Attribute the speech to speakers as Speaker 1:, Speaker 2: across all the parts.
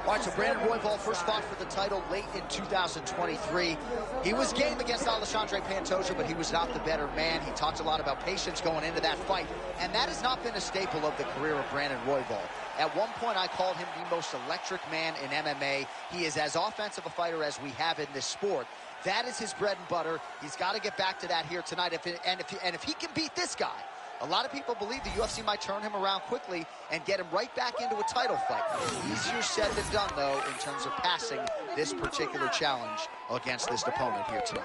Speaker 1: All right, so Brandon Royval first fought for the title late in 2023. He was game against Alexandre Pantoja, but he was not the better man. He talked a lot about patience going into that fight, and that has not been a staple of the career of Brandon Royval. At one point, I called him the most electric man in MMA. He is as offensive a fighter as we have in this sport. That is his bread and butter. He's got to get back to that here tonight. If he can beat this guy, a lot of people believe the UFC might turn him around quickly and get him right back into a title fight. Easier said than done, though, in terms of passing this particular challenge against this opponent here tonight.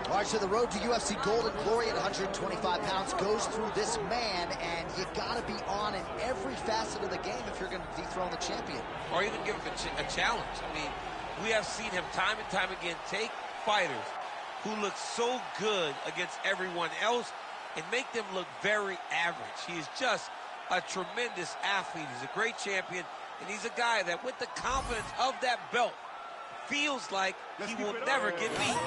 Speaker 1: All right, so the road to UFC Golden Glory at 125 pounds goes through this man, and you got to be on in every facet of the game if you're going to dethrone the champion.
Speaker 2: Or even give him a challenge. I mean, we have seen him time and time again take fighters who look so good against everyone else and make them look very average. He is just a tremendous athlete. He's a great champion, and he's a guy that with the confidence of that belt feels like he will never get beat.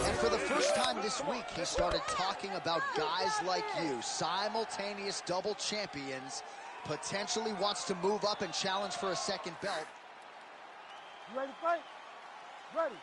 Speaker 1: And for the first time this week, he started talking about guys like you, simultaneous double champions, potentially wants to move up and challenge for a second belt.
Speaker 3: You ready to fight? Ready.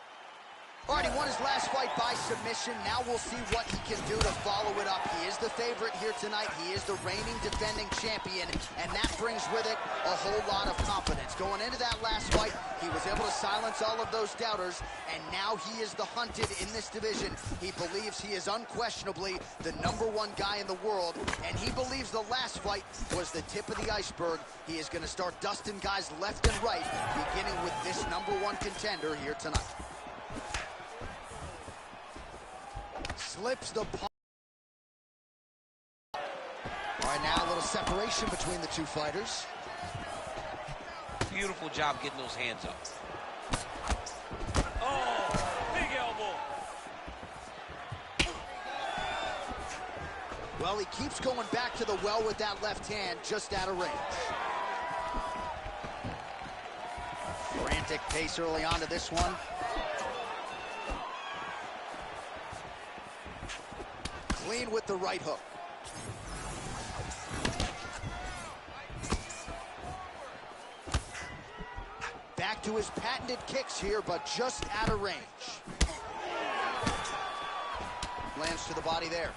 Speaker 1: All right, he won his last fight by submission. Now we'll see what he can do to follow it up. He is the favorite here tonight. He is the reigning defending champion, and that brings with it a whole lot of confidence. Going into that last fight, he was able to silence all of those doubters, and now he is the hunted in this division. He believes he is unquestionably the #1 guy in the world, and he believes the last fight was the tip of the iceberg. He is going to start dusting guys left and right, beginning with this #1 contender here tonight. Slips the punch. All right, now a little separation between the two fighters.
Speaker 2: Beautiful job getting those hands up. Oh, big elbow.
Speaker 1: Well, he keeps going back to the well with that left hand, just out of range. Frantic pace early on to this one. Clean with the right hook. Back to his patented kicks here, but just out of range. Lands to the body there.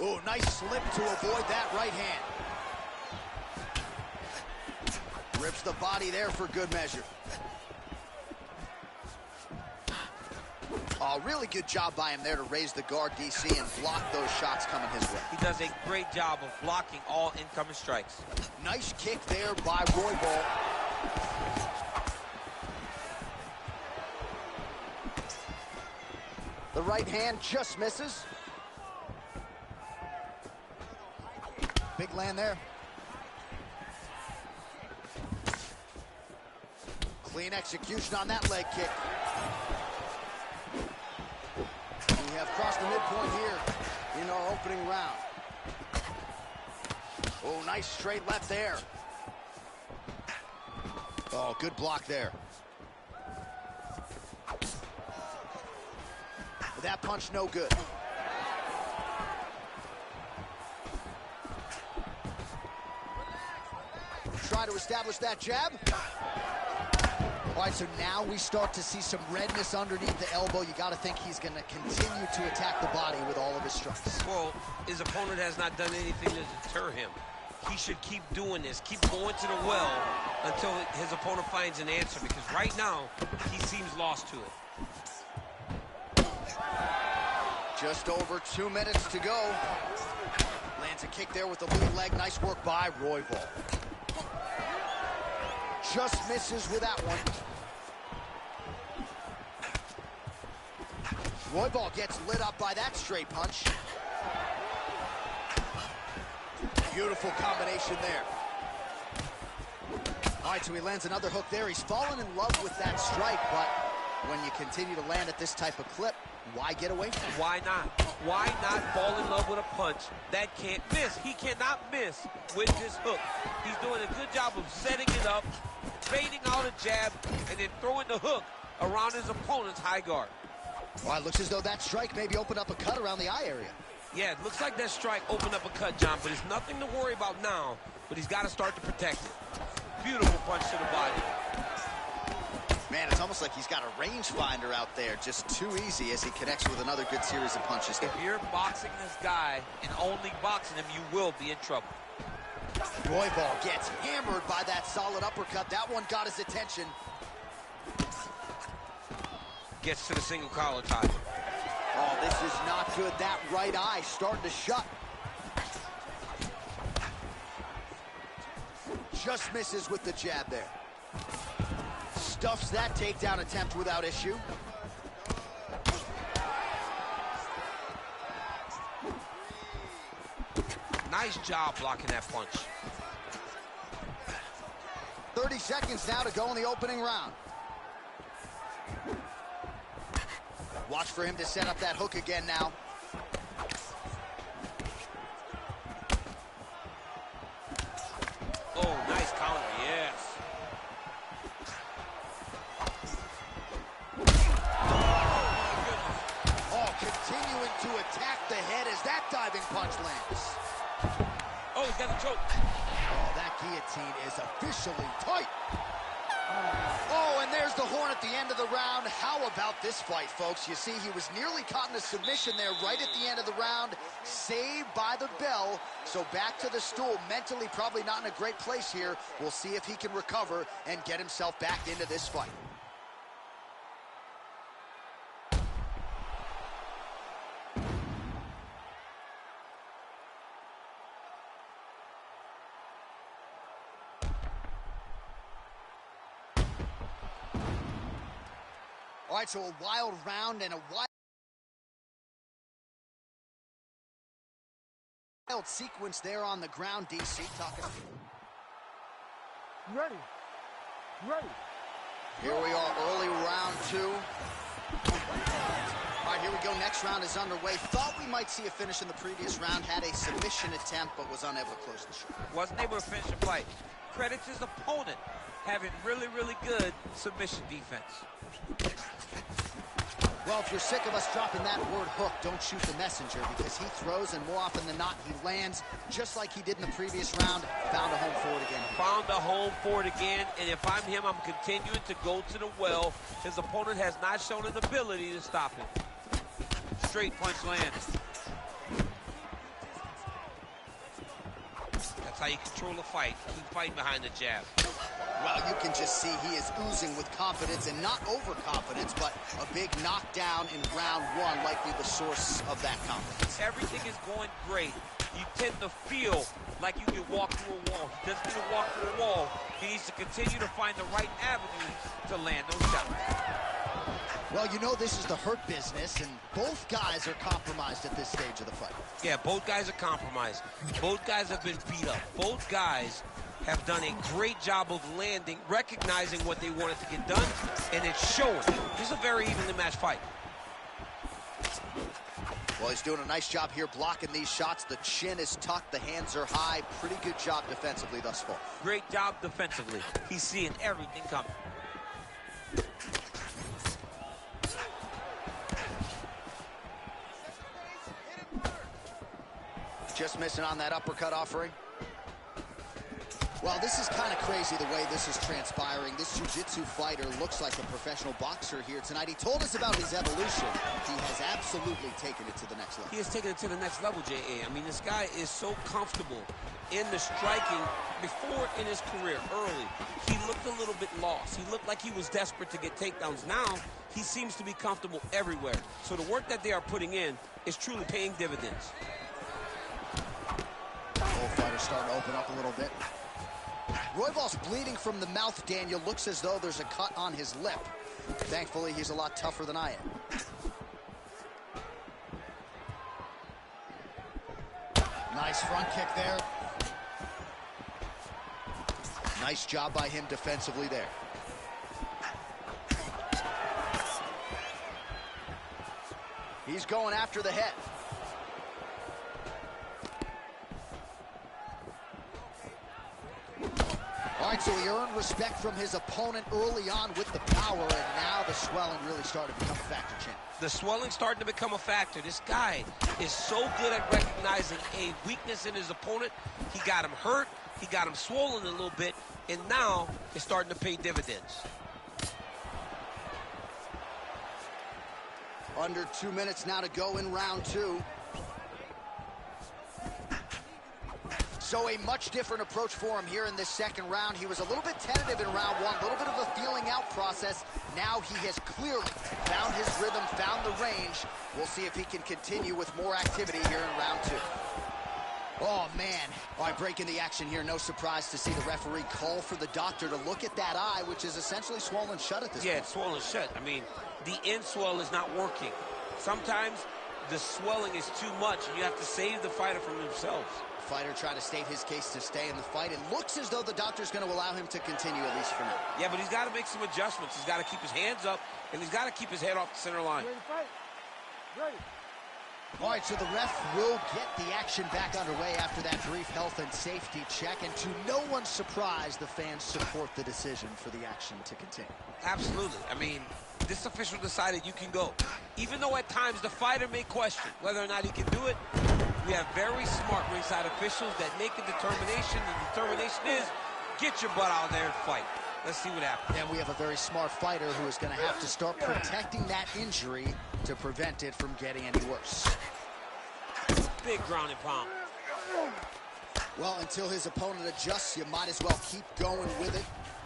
Speaker 1: Oh, nice slip to avoid that right hand. Rips the body there for good measure. Oh, really good job by him there to raise the guard, DC, and block those shots coming his way.
Speaker 2: He does a great job of blocking all incoming strikes.
Speaker 1: Nice kick there by Royval. The right hand just misses. Big land there. Clean execution on that leg kick. We have crossed the midpoint here in our opening round. Oh, nice straight left there. Oh, good block there. But that punch no good. Try to establish that jab. All right, so now we start to see some redness underneath the elbow. You got to think he's going to continue to attack the body with all of his strikes.
Speaker 2: Well, his opponent has not done anything to deter him. He should keep doing this, keep going to the well until his opponent finds an answer, because right now, he seems lost to it.
Speaker 1: Just over 2 minutes to go. Lands a kick there with the lead leg. Nice work by Royval. Just misses with that one. Royval gets lit up by that straight punch. Beautiful combination there. All right, so he lands another hook there. He's fallen in love with that strike, but when you continue to land at this type of clip, why get away from it?
Speaker 2: Why not? Why not fall in love with a punch that can't miss? He cannot miss with this hook. He's doing a good job of setting it up, fading out a jab, and then throwing the hook around his opponent's high guard.
Speaker 1: Well, it looks as though that strike maybe opened up a cut around the eye area.
Speaker 2: Yeah, it looks like that strike opened up a cut, John, but it's nothing to worry about now, but he's got to start to protect it. Beautiful punch to the body.
Speaker 1: Man, it's almost like he's got a rangefinder out there, just too easy as he connects with another good series of punches.
Speaker 2: If you're boxing this guy and only boxing him, you will be in trouble.
Speaker 1: Royval gets hammered by that solid uppercut. That one got his attention.
Speaker 2: Gets to the single collar tie.
Speaker 1: Oh, this is not good. That right eye starting to shut. Just misses with the jab there. Stuffs that takedown attempt without issue.
Speaker 2: Nice job blocking that punch.
Speaker 1: 30 seconds now to go in the opening round. Watch for him to set up that hook again now.
Speaker 2: Oh, nice counter, yes.
Speaker 1: Oh, continuing to attack the head as that diving punch lands.
Speaker 2: Oh, he's got the choke.
Speaker 1: Oh, that guillotine is officially tight. Oh, and there's the horn at the end of the round. How about this fight, folks? You see, he was nearly caught in a submission there right at the end of the round, saved by the bell. So back to the stool, mentally probably not in a great place here. We'll see if he can recover and get himself back into this fight. All right, so a wild round and a wild sequence there on the ground, DC. Talking.
Speaker 3: You ready? You ready?
Speaker 1: Here we are, early round two. All right, here we go. Next round is underway. Thought we might see a finish in the previous round. Had a submission attempt, but was unable to close the show.
Speaker 2: Wasn't able to finish the fight. Credits his opponent having really, really good submission defense.
Speaker 1: Well, if you're sick of us dropping that word hook, don't shoot the messenger, because he throws, and more often than not, he lands just like he did in the previous round. Found a home for it again.
Speaker 2: Found a home for it again, and if I'm him, I'm continuing to go to the well. His opponent has not shown an ability to stop him. Straight punch lands. That's how you control a fight. Keep fighting behind the jab.
Speaker 1: Well, you can just see he is oozing with confidence, and not overconfidence, but a big knockdown in round one, likely the source of that confidence.
Speaker 2: Everything is going great. You tend to feel like you can walk through a wall. He doesn't need to walk through a wall. He needs to continue to find the right avenue to land those shots.
Speaker 1: Well, you know this is the hurt business, and both guys are compromised at this stage of the fight.
Speaker 2: Yeah, both guys are compromised. Both guys have been beat up. Both guys have done a great job of landing, recognizing what they wanted to get done, and it's showing. This is a very evenly matched fight.
Speaker 1: Well, he's doing a nice job here blocking these shots. The chin is tucked, the hands are high. Pretty good job defensively thus far.
Speaker 2: Great job defensively. He's seeing everything coming.
Speaker 1: Just missing on that uppercut offering. Well, this is kind of crazy the way this is transpiring. This jiu-jitsu fighter looks like a professional boxer here tonight. He told us about his evolution. He has absolutely taken it to the next level.
Speaker 2: He has taken it to the next level, J.A. I mean, this guy is so comfortable in the striking. Before in his career, early, he looked a little bit lost. He looked like he was desperate to get takedowns. Now, he seems to be comfortable everywhere. So the work that they are putting in is truly paying dividends.
Speaker 1: Both fighters starting to open up a little bit. Royval's bleeding from the mouth, Daniel. Looks as though there's a cut on his lip. Thankfully, he's a lot tougher than I am. Nice front kick there. Nice job by him defensively there. He's going after the head. All right, so he earned respect from his opponent early on with the power, and now the swelling really started to become a factor, Champ.
Speaker 2: The swelling starting to become a factor. This guy is so good at recognizing a weakness in his opponent. He got him hurt, he got him swollen a little bit, and now it's starting to pay dividends.
Speaker 1: Under 2 minutes now to go in round two. So a much different approach for him here in this second round. He was a little bit tentative in round one, a little bit of a feeling out process. Now he has clearly found his rhythm, found the range. We'll see if he can continue with more activity here in round two. Oh, man. All right, breaking the action here. No surprise to see the referee call for the doctor to look at that eye, which is essentially swollen shut at this point.
Speaker 2: Yeah, it's swollen shut. I mean, the end swell is not working. Sometimes the swelling is too much, and you have to save the fighter from themselves.
Speaker 1: Fighter trying to state his case to stay in the fight. It looks as though the doctor's going to allow him to continue, at least for now.
Speaker 2: Yeah, but he's got to make some adjustments. He's got to keep his hands up, and he's got to keep his head off the center line.
Speaker 3: Ready to fight? Ready.
Speaker 1: All right, so the ref will get the action back underway after that brief health and safety check. And to no one's surprise, the fans support the decision for the action to continue.
Speaker 2: Absolutely. I mean, this official decided you can go. Even though at times the fighter may question whether or not he can do it, we have very smart ringside officials that make a determination. The determination is, get your butt out there and fight. Let's see what happens.
Speaker 1: And we have a very smart fighter who is going to have to start protecting that injury to prevent it from getting any worse.
Speaker 2: Big ground and pound.
Speaker 1: Well, until his opponent adjusts, you might as well keep going with it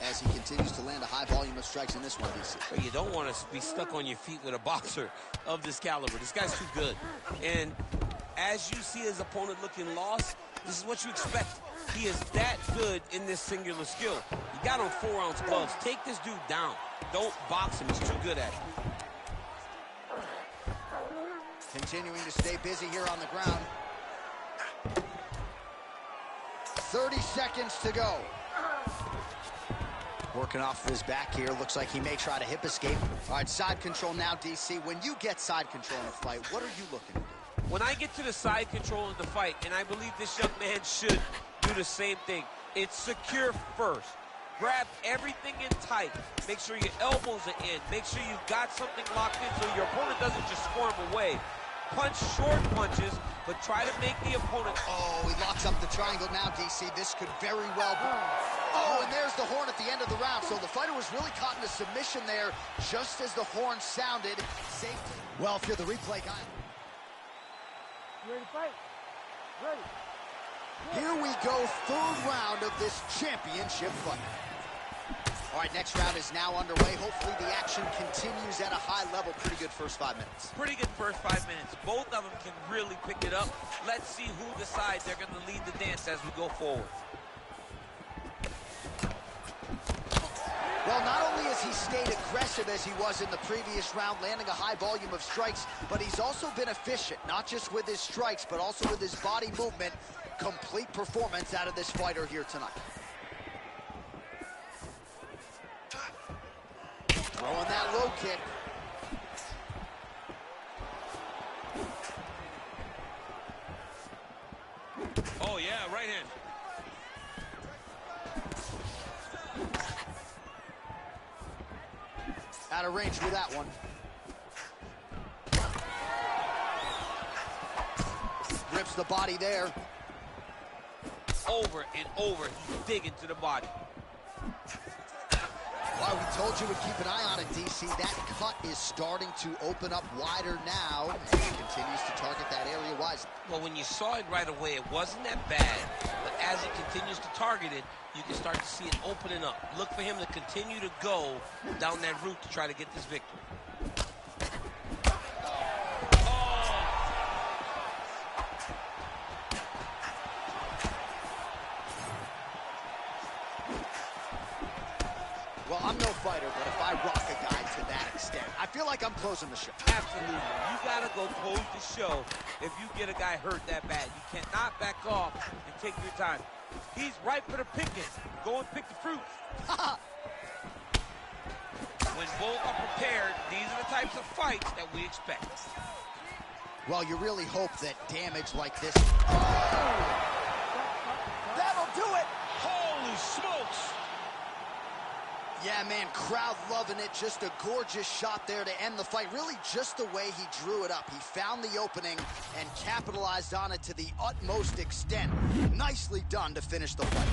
Speaker 1: as he continues to land a high volume of strikes in this one, DC.
Speaker 2: But you don't want to be stuck on your feet with a boxer of this caliber. This guy's too good. And as you see his opponent looking lost, this is what you expect. He is that good in this singular skill. He got on 4-ounce gloves. Take this dude down. Don't box him. He's too good at it.
Speaker 1: Continuing to stay busy here on the ground. 30 seconds to go. Working off of his back here. Looks like he may try to hip escape. All right, side control now, DC. When you get side control in a fight, what are you looking to do?
Speaker 2: When I get to the side control in the fight, and I believe this young man should do the same thing, it's secure first. Grab everything in tight. Make sure your elbows are in. Make sure you've got something locked in so your opponent doesn't just squirm away. Punch short punches, but try to make the opponent...
Speaker 1: Oh, he locks up the triangle now, DC. This could very well be... Oh, and there's the horn at the end of the round. So the fighter was really caught in a submission there just as the horn sounded. Safety. Well, if you're the replay guy...
Speaker 3: You ready to fight? Ready.
Speaker 1: Here we go, third round of this championship fight. All right, next round is now underway. Hopefully the action continues at a high level. Pretty good first 5 minutes.
Speaker 2: Pretty good first 5 minutes. Both of them can really pick it up. Let's see who decides they're going to lead the dance as we go forward.
Speaker 1: Well, not only has he stayed aggressive as he was in the previous round, landing a high volume of strikes, but he's also been efficient, not just with his strikes, but also with his body movement. Complete performance out of this fighter here tonight. Throwing that low kick.
Speaker 2: Oh, yeah, right hand.
Speaker 1: Out of range with that one. Rips the body there.
Speaker 2: Over and over, he's digging to the body.
Speaker 1: Well, we told you to keep an eye on it, DC. That cut is starting to open up wider now, and he continues to target that area wisely.
Speaker 2: Well, when you saw it right away, it wasn't that bad. But as he continues to target it, you can start to see it opening up. Look for him to continue to go down that route to try to get this victory.
Speaker 1: Well, I'm no fighter, but if I rock a guy to that extent, I feel like I'm closing the show.
Speaker 2: Absolutely. You got to go close the show if you get a guy hurt that bad. You cannot back off and take your time. He's ripe for the picking. Go and pick the fruit. When both are prepared, these are the types of fights that we expect.
Speaker 1: Well, you really hope that damage like this... Oh! That'll do it!
Speaker 2: Holy smokes!
Speaker 1: Yeah, man, crowd loving it. Just a gorgeous shot there to end the fight. Really just the way he drew it up. He found the opening and capitalized on it to the utmost extent. Nicely done to finish the fight.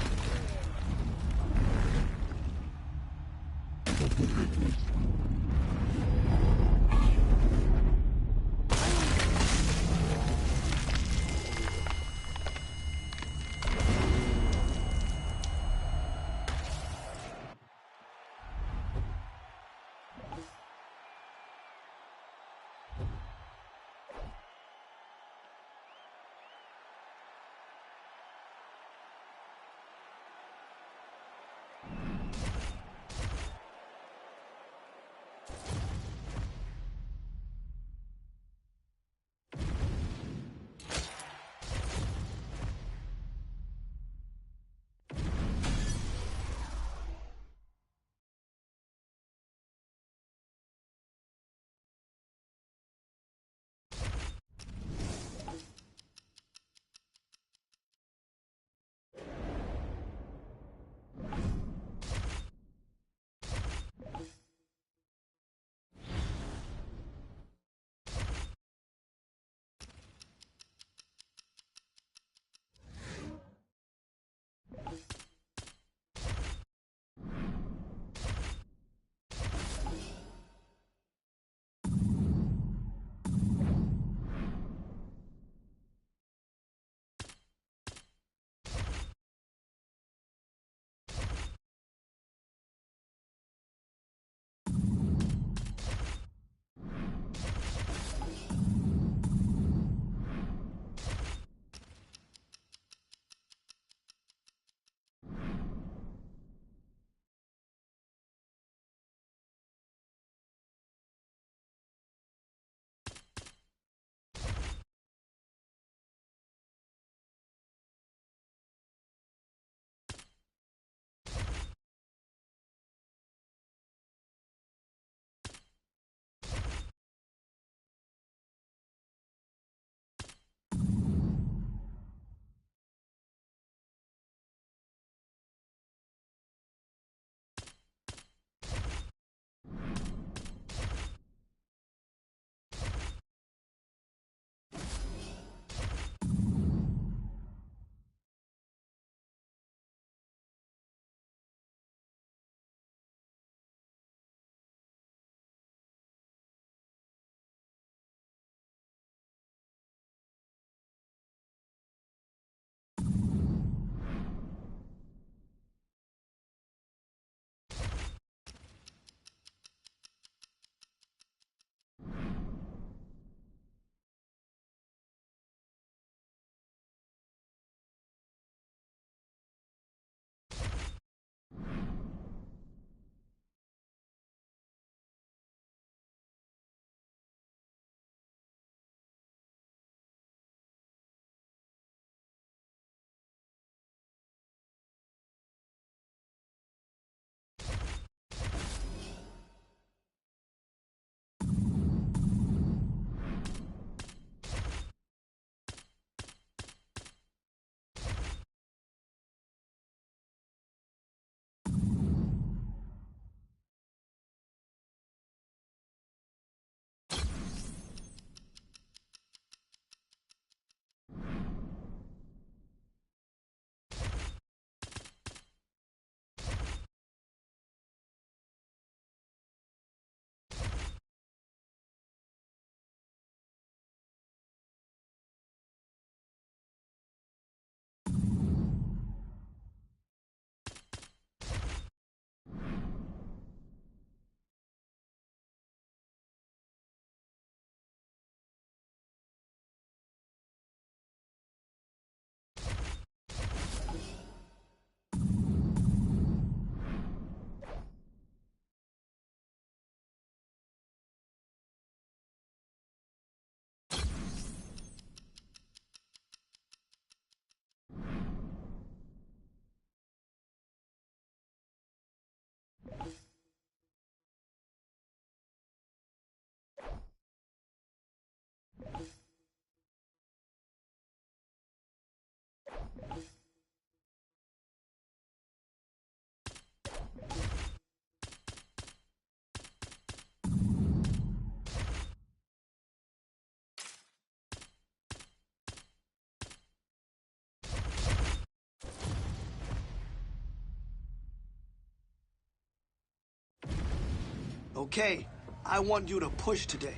Speaker 4: Okay, I want you to push today.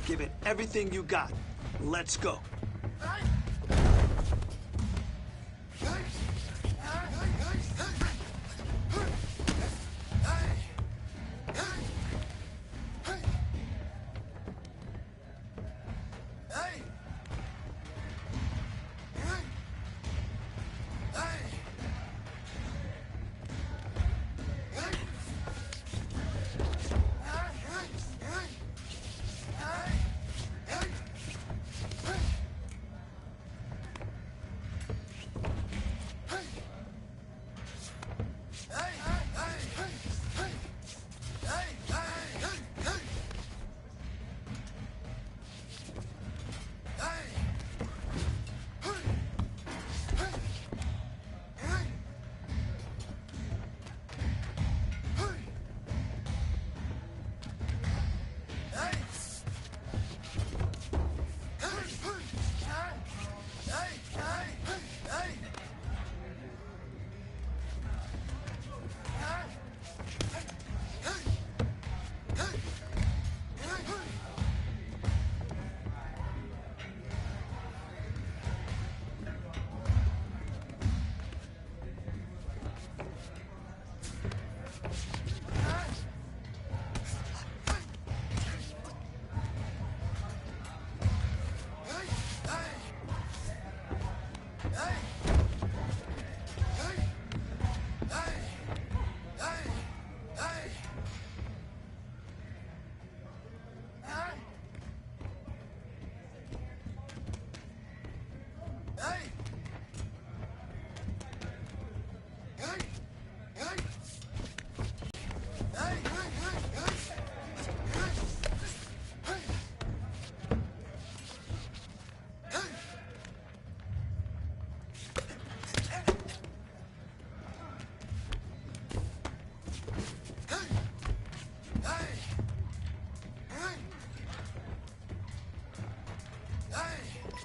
Speaker 4: Give it everything you got. Let's go.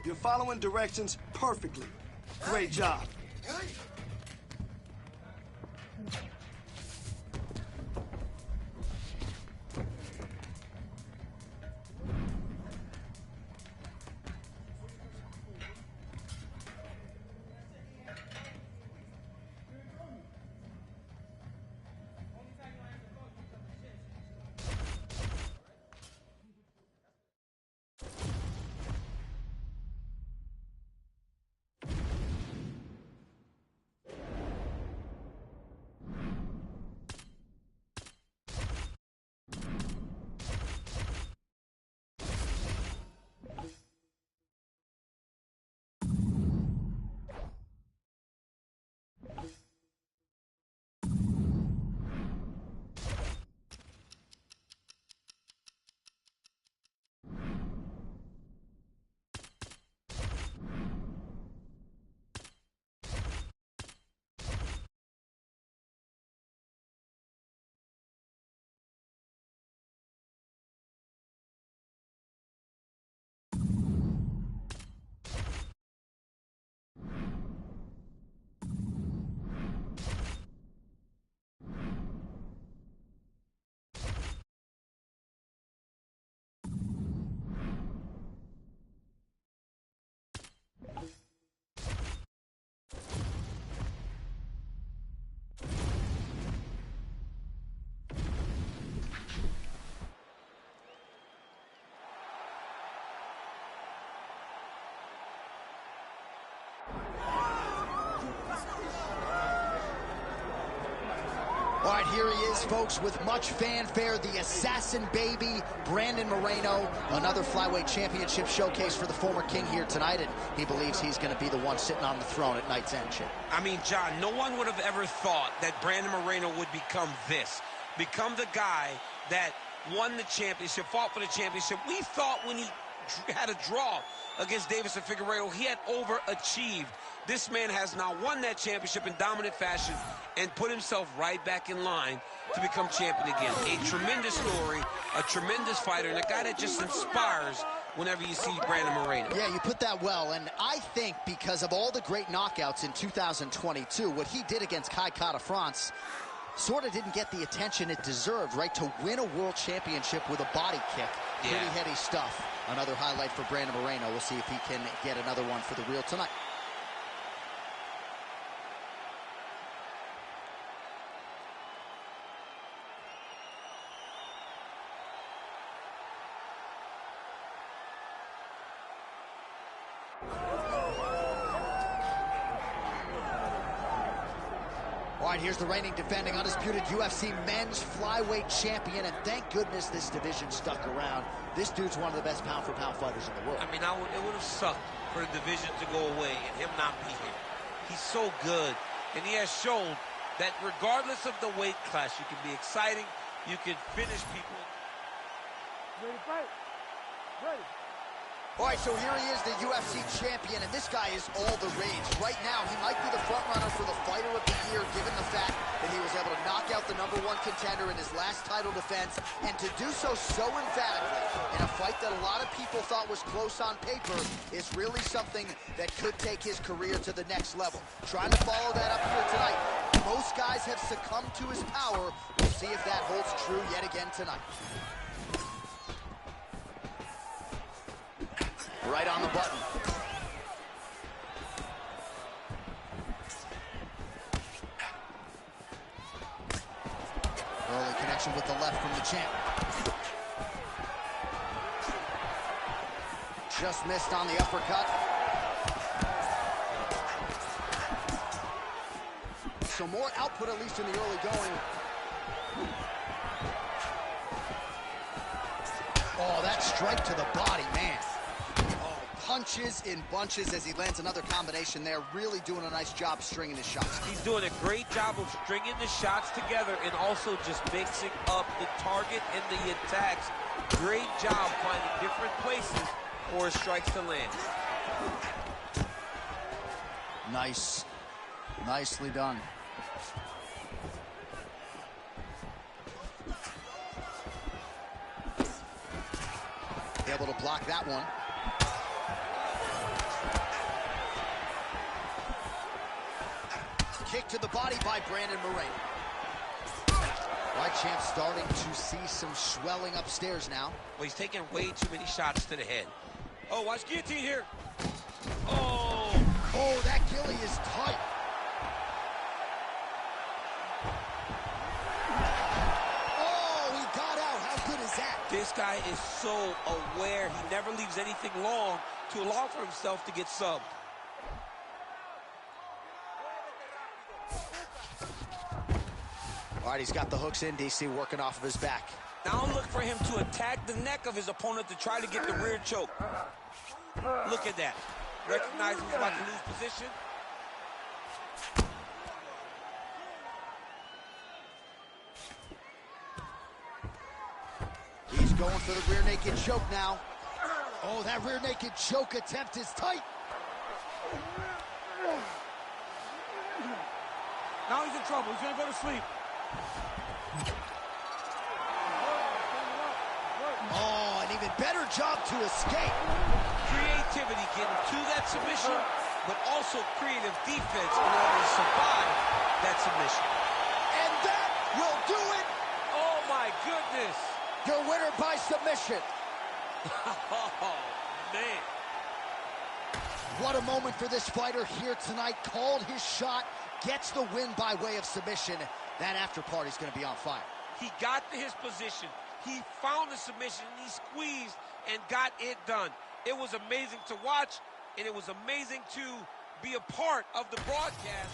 Speaker 4: You're following directions perfectly. Great job.
Speaker 1: All right, here he is, folks, with much fanfare, the assassin baby, Brandon Moreno, another flyweight championship showcase for the former king here tonight, and he believes he's going to be the one sitting on the throne at night's end, Chip.
Speaker 2: I mean, John, no one would have ever thought that Brandon Moreno would become this, become the guy that won the championship, fought for the championship. We thought when he had a draw against Davis and Figueiredo, he had overachieved. This man has now won that championship in dominant fashion and put himself right back in line to become champion again. A tremendous story, a tremendous fighter, and a guy that just inspires whenever you see Brandon Moreno.
Speaker 1: Yeah, you put that well, and I think because of all the great knockouts in 2022, what he did against Kai Kara-France sort of didn't get the attention it deserved, right? To win a world championship with a body kick.
Speaker 2: Yeah.
Speaker 1: Pretty heady stuff. Another highlight for Brandon Moreno. We'll see if he can get another one for the real tonight. All right, here's the reigning, defending, undisputed UFC men's flyweight champion, and thank goodness this division stuck around. This dude's one of the best pound-for-pound fighters in the world.
Speaker 2: I mean, it would have sucked for the division to go away and him not be here. He's so good, and he has shown that regardless of the weight class, you can be exciting, you can finish people.
Speaker 3: Ready to fight? Ready.
Speaker 1: All right, so here he is, the UFC champion, and this guy is all the rage. Right now, he might be the front runner for the fighter of the year, given the fact that he was able to knock out the #1 contender in his last title defense, and to do so emphatically in a fight that a lot of people thought was close on paper is really something that could take his career to the next level. Trying to follow that up here tonight. Most guys have succumbed to his power. We'll see if that holds true yet again tonight. Right on the button. Early connection with the left from the champ. Just missed on the uppercut. So more output, at least in the early going. Oh, that strike to the body, man. Punches in bunches as he lands another combination there. Really doing a nice job stringing his shots.
Speaker 2: He's doing a great job of stringing the shots together and also just mixing up the target and the attacks. Great job finding different places for his strikes to land.
Speaker 1: Nice. Nicely done. Able to block that one. Kick to the body by Brandon Moreno. Right, champ starting to see some swelling upstairs now.
Speaker 2: Well, he's taking way too many shots to the head. Oh, watch guillotine here. Oh.
Speaker 1: Oh, that ghillie is tight. Oh, he got out. How good is that?
Speaker 2: This guy is so aware. He never leaves anything long to allow for himself to get subbed.
Speaker 1: All right, he's got the hooks in, DC, working off of his back.
Speaker 2: Now look for him to attack the neck of his opponent to try to get the rear choke. Look at that. Recognizing he's about to lose position.
Speaker 1: He's going for the rear naked choke now. Oh, that rear naked choke attempt is tight.
Speaker 3: Now he's in trouble. He's gonna go to sleep.
Speaker 1: Oh, an even better job to escape.
Speaker 2: Creativity getting to that submission, but also creative defense in order to survive that submission.
Speaker 1: And that will do it.
Speaker 2: Oh, my goodness.
Speaker 1: Your winner by submission.
Speaker 2: Oh, man.
Speaker 1: What a moment for this fighter here tonight. Called his shot, gets the win by way of submission. That after party's going to be on fire.
Speaker 2: He got to his position. He found the submission, and he squeezed and got it done. It was amazing to watch, and it was amazing to be a part of the broadcast.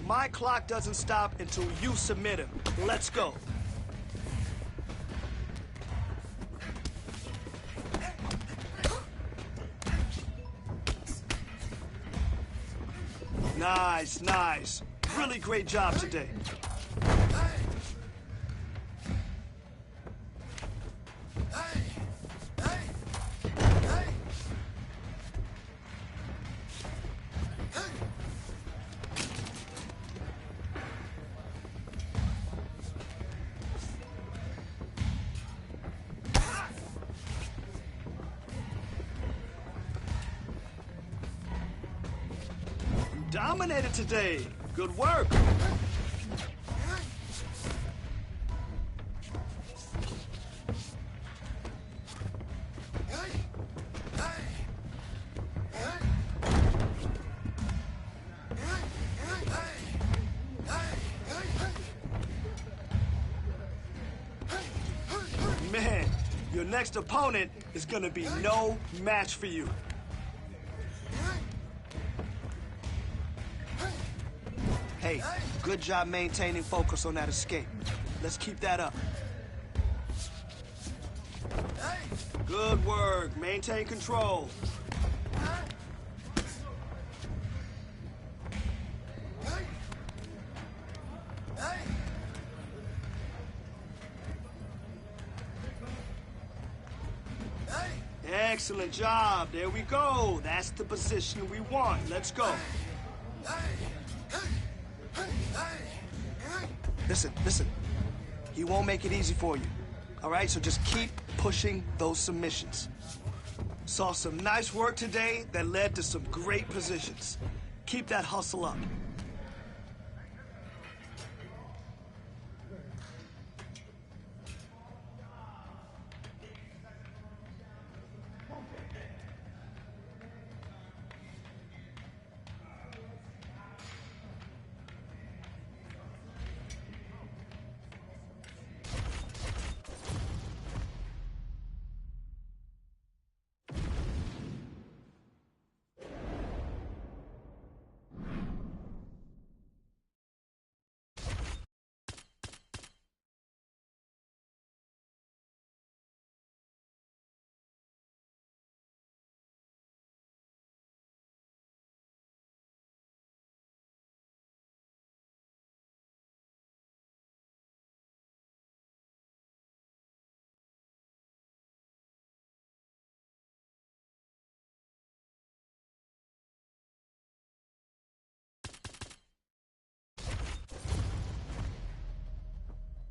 Speaker 4: My clock doesn't stop until you submit him. Let's go. Nice, nice. Really great job today. Dominated today. Good work. Man, your next opponent is gonna be no match for you. Hey, good job maintaining focus on that escape. Let's keep that up. Good work. Maintain control. Excellent job. There we go. That's the position we want. Let's go. Listen. He won't make it easy for you. All right, so just keep pushing those submissions. Saw some nice work today that led to some great positions. Keep that hustle up.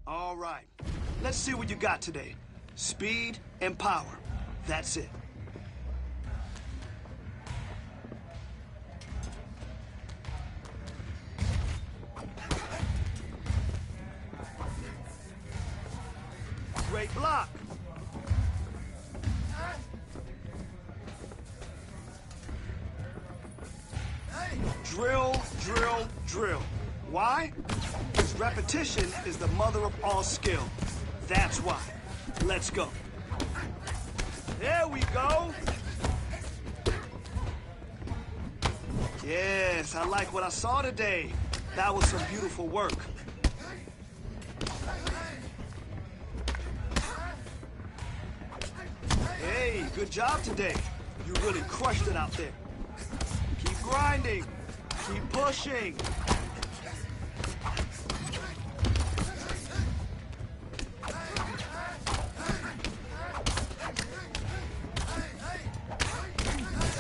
Speaker 4: All right, let's see what you got today. Speed and power. That's it. Great block. Drill, drill, drill. Why? Because repetition is the mother of all skill. That's why. Let's go. There we go. Yes, I like what I saw today. That was some beautiful work. Hey, good job today. You really crushed it out there. Keep grinding. Keep pushing.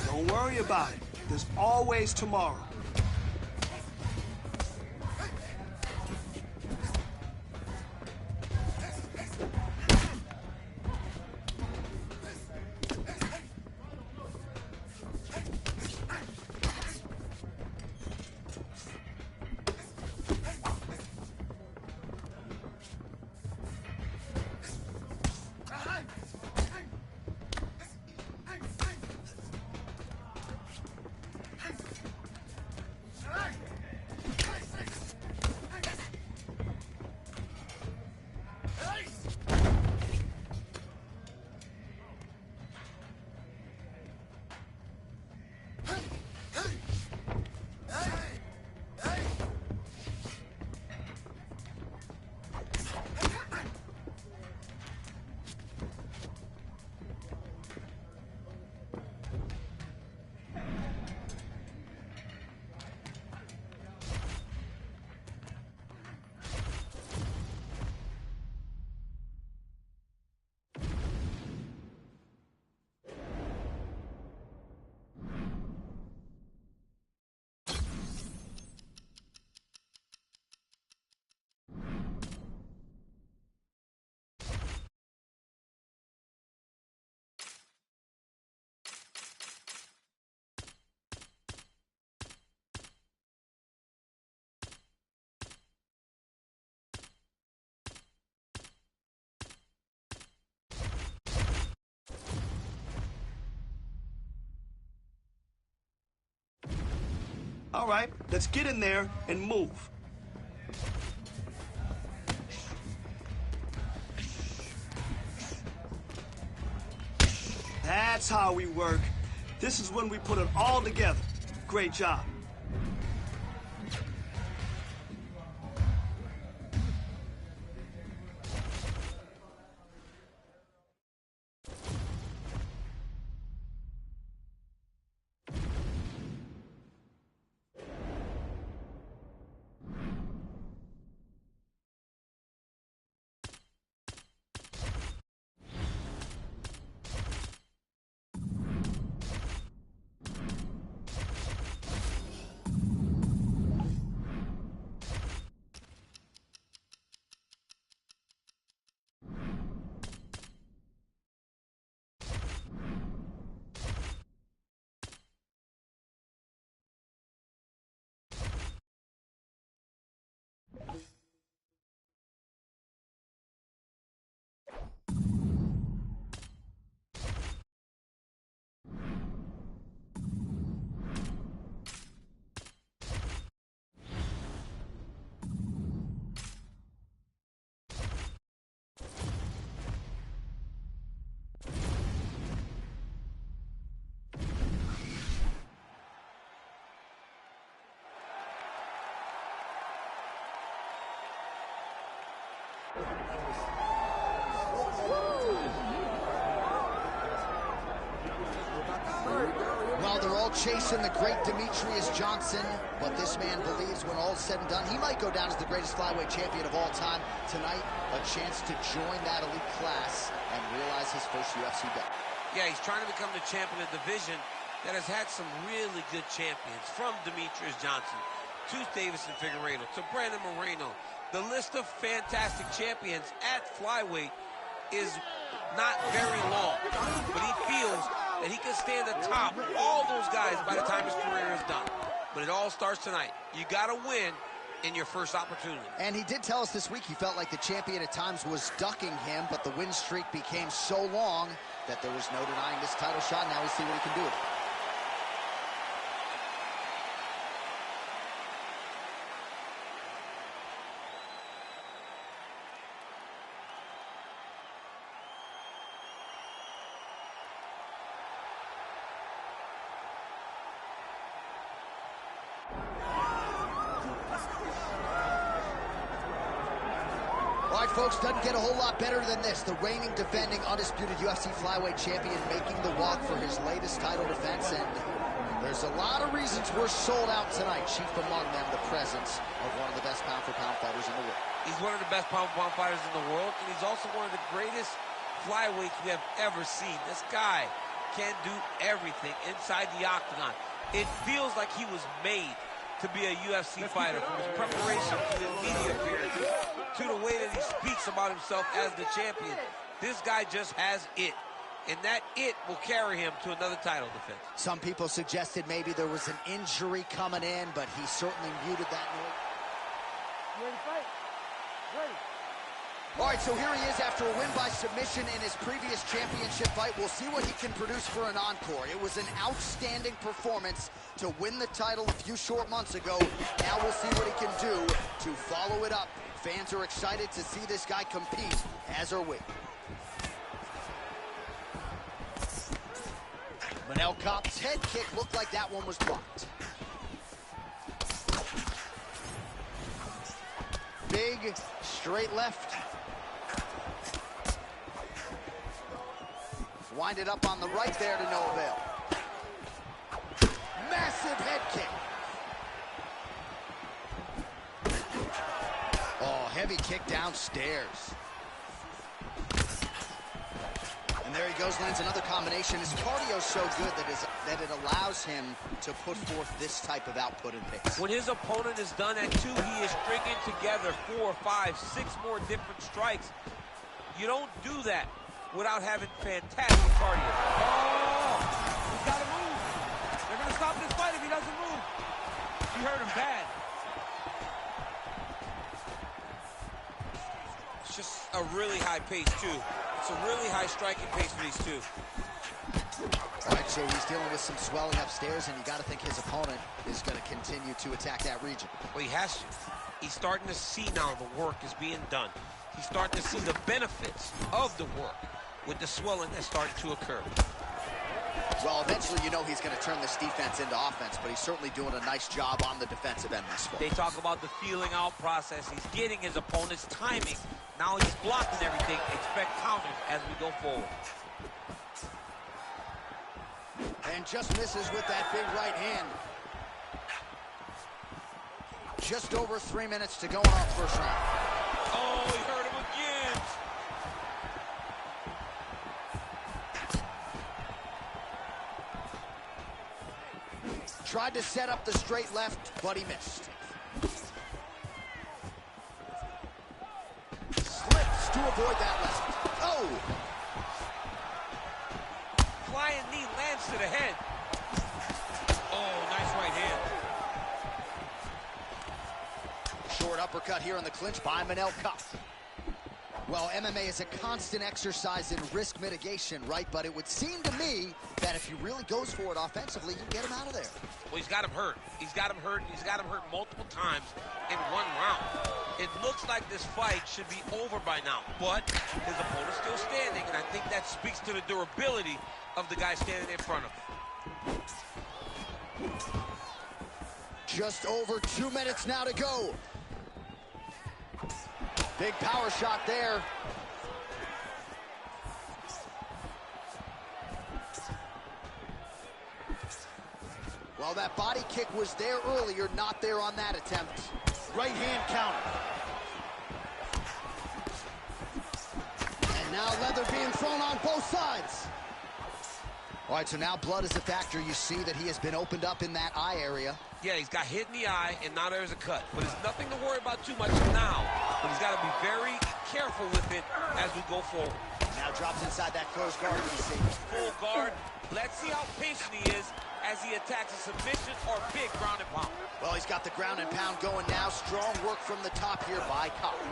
Speaker 4: Don't worry about it. There's always tomorrow. All right, let's get in there and move. That's how we work. This is when we put it all together. Great job.
Speaker 1: Well, they're all chasing the great Demetrius Johnson, but this man believes when all's said and done, he might go down as the greatest flyweight champion of all time. Tonight, a chance to join that elite class and realize his first UFC belt.
Speaker 2: Yeah, he's trying to become the champion of the division that has had some really good champions, from Demetrius Johnson to Davison Figueiredo to Brandon Moreno. The list of fantastic champions at flyweight is not very long, but he feels that he can stand atop all those guys by the time his career is done. But it all starts tonight. You got to win in your first opportunity.
Speaker 1: And he did tell us this week he felt like the champion at times was ducking him, but the win streak became so long that there was no denying this title shot. Now we see what he can do with it. All right, folks, doesn't get a whole lot better than this. The reigning, defending, undisputed UFC flyweight champion making the walk for his latest title defense, and there's a lot of reasons we're sold out tonight. Chief among them, the presence of one of the best pound-for-pound fighters in the world. He's one of the best pound-for-pound fighters in the world, and he's also one of the greatest flyweights we have ever seen. This guy can do everything inside the octagon. It feels like he was made to be a UFC fighter, from his preparation to his media appearances to the way that he speaks about himself as the champion. This guy just has it, and that it will carry him to another title defense. Some people suggested maybe there was an injury coming in, but he certainly muted that noise.
Speaker 3: You ready to fight? Ready.
Speaker 1: All right, so here he is after a win by submission in his previous championship fight. We'll see what he can produce for an encore. It was an outstanding performance to win the title a few short months ago. Now we'll see what he can do to follow it up. Fans are excited to see this guy compete, as are we. Manel Kape's head kick looked like that one was blocked. Big, straight left. Wind it up on the right there to no avail. Massive head kick. Oh, heavy kick downstairs. And there he goes, lands another combination. His cardio's so good that it allows him to put forth this type of output and pace.
Speaker 2: When his opponent is done at 2, he is stringing together 4, 5, 6 more different strikes. You don't do that without having fantastic cardio.
Speaker 3: Oh! He's got to move. They're going to stop this fight if he doesn't move. He hurt him bad.
Speaker 2: It's just a really high pace, too. It's a really high striking pace for these two.
Speaker 1: All right, so he's dealing with some swelling upstairs, and you got to think his opponent is going to continue to attack that region.
Speaker 2: Well, he has to. He's starting to see now the work is being done. He's starting to see the benefits of the work with the swelling that's starting to occur.
Speaker 1: Well, eventually, you know he's going to turn this defense into offense, but he's certainly doing a nice job on the defensive end this far.
Speaker 2: They talk about the feeling out process. He's getting his opponent's timing. Now he's blocking everything. Expect counters as we go forward.
Speaker 1: And just misses with that big right hand. Just over 3 minutes to go in our first round.
Speaker 2: Oh, he hurt him again.
Speaker 1: Tried to set up the straight left, but he missed. Slips to avoid that left. Oh!
Speaker 2: Flying knee lands to the head. Oh, nice right hand.
Speaker 1: Short uppercut here in the clinch by Manel Kape. Well, MMA is a constant exercise in risk mitigation, right? But it would seem to me that if he really goes for it offensively, you can get him out of there.
Speaker 2: Well, he's got him hurt. He's got him hurt. He's got him hurt multiple times in one round. It looks like this fight should be over by now, but his opponent's still standing, and I think that speaks to the durability of the guy standing in front of him.
Speaker 1: Just over 2 minutes now to go. Big power shot there. Well, that body kick was there earlier, not there on that attempt. Right hand counter. And now leather being thrown on both sides. All right, so now blood is a factor. You see that he has been opened up in that eye area.
Speaker 2: Yeah, he's got hit in the eye, and now there's a cut. But it's nothing to worry about too much now. But he's got to be very careful with it as we go forward.
Speaker 1: Now drops inside that closed guard, you see.
Speaker 2: Full guard. Let's see how patient he is as he attacks a submission or big ground and pound.
Speaker 1: Well, he's got the ground and pound going now. Strong work from the top here by Kape.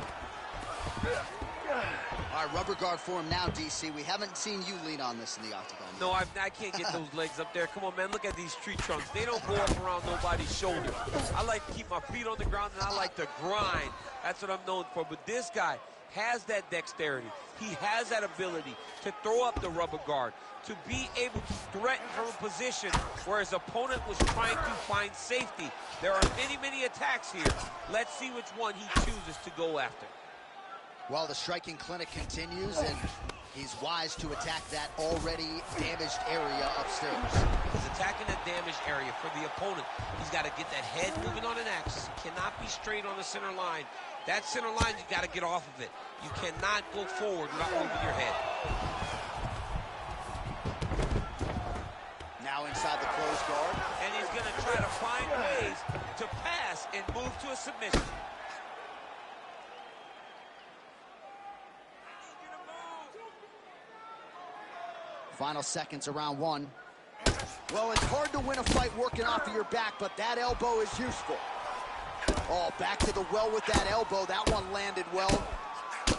Speaker 1: All right, rubber guard for him now, DC. We haven't seen you lean on this in the octagon.
Speaker 2: No, I can't get those legs up there. Come on, man, look at these tree trunks. They don't go up around nobody's shoulder. I like to keep my feet on the ground, and I like to grind. That's what I'm known for. But this guy has that dexterity. He has that ability to throw up the rubber guard, to be able to threaten from a position where his opponent was trying to find safety. There are many, many attacks here. Let's see which one he chooses to go after.
Speaker 1: Well, the striking clinic continues, and he's wise to attack that already damaged area upstairs.
Speaker 2: He's attacking that damaged area. For the opponent, he's got to get that head moving on an axis. He cannot be straight on the center line. That center line, you got to get off of it. You cannot go forward without moving your head.
Speaker 1: Now inside the closed guard.
Speaker 2: And he's going to try to find ways to pass and move to a submission.
Speaker 1: Final seconds of round one. Well, it's hard to win a fight working off of your back, but that elbow is useful. Oh, back to the well with that elbow. That one landed well.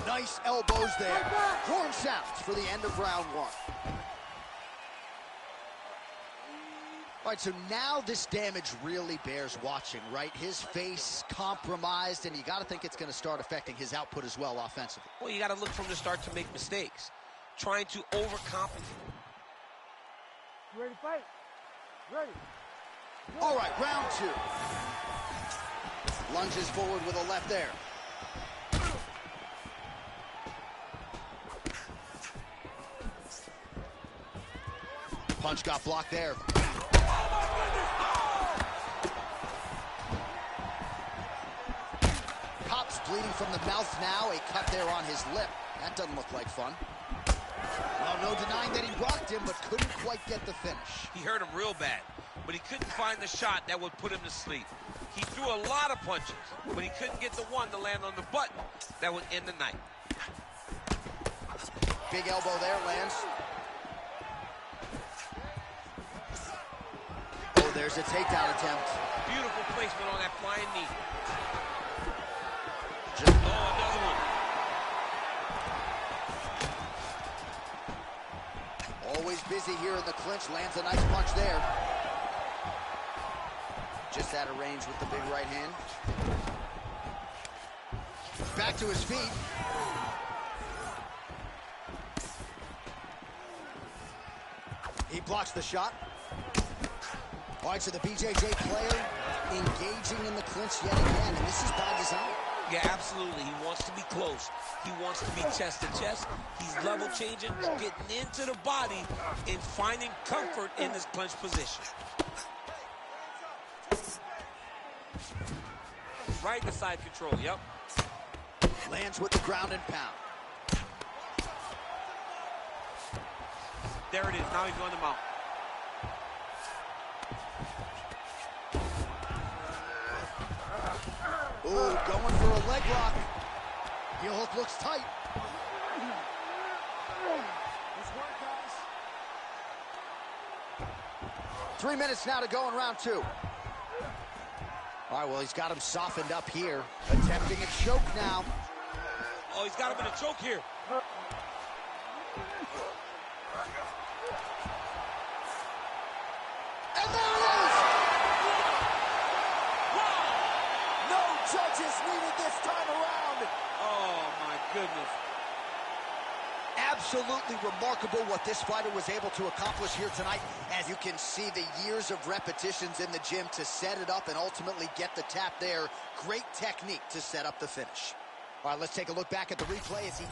Speaker 1: Nice elbows there. Horn sounds for the end of round one. All right, so now this damage really bears watching, right? His face compromised, and you got to think it's going to start affecting his output as well offensively.
Speaker 2: Well, you got to look from the start to make mistakes, trying to overcompensate.
Speaker 3: Ready to fight? Ready.
Speaker 1: All right, round two. Lunges forward with a left there. Punch got blocked there. Kape's bleeding from the mouth now. A cut there on his lip. That doesn't look like fun. Well, no denying that he rocked him, but couldn't quite get the finish.
Speaker 2: He hurt him real bad, but he couldn't find the shot that would put him to sleep. He threw a lot of punches, but he couldn't get the one to land on the button that would end the night.
Speaker 1: Big elbow there, lands. Oh, there's a takedown attempt.
Speaker 2: Beautiful placement on that flying knee.
Speaker 1: Just
Speaker 2: another one.
Speaker 1: Always busy here in the clinch. Lands a nice punch there. Just out of range with the big right hand. Back to his feet. He blocks the shot. All right, so the BJJ player engaging in the clinch yet again, and this is by design.
Speaker 2: Yeah, absolutely. He wants to be close. He wants to be chest to chest. He's level changing, getting into the body, and finding comfort in this clinch position.
Speaker 3: Right in the side control, yep.
Speaker 1: Lands with the ground and pound.
Speaker 3: There it is. Now he's going to mount.
Speaker 1: Ooh, going for a leg lock. Heel hook looks tight.
Speaker 4: Nice work, guys.
Speaker 1: 3 minutes now to go in round 2. All right, well, he's got him softened up here. Attempting a choke now.
Speaker 2: Oh, he's got him in a choke here.
Speaker 1: And there it is! No judges needed this time around.
Speaker 3: Oh, my goodness.
Speaker 1: Absolutely remarkable what this fighter was able to accomplish here tonight. As you can see, the years of repetitions in the gym to set it up and ultimately get the tap there. Great technique to set up the finish. All right, let's take a look back at the replay as he...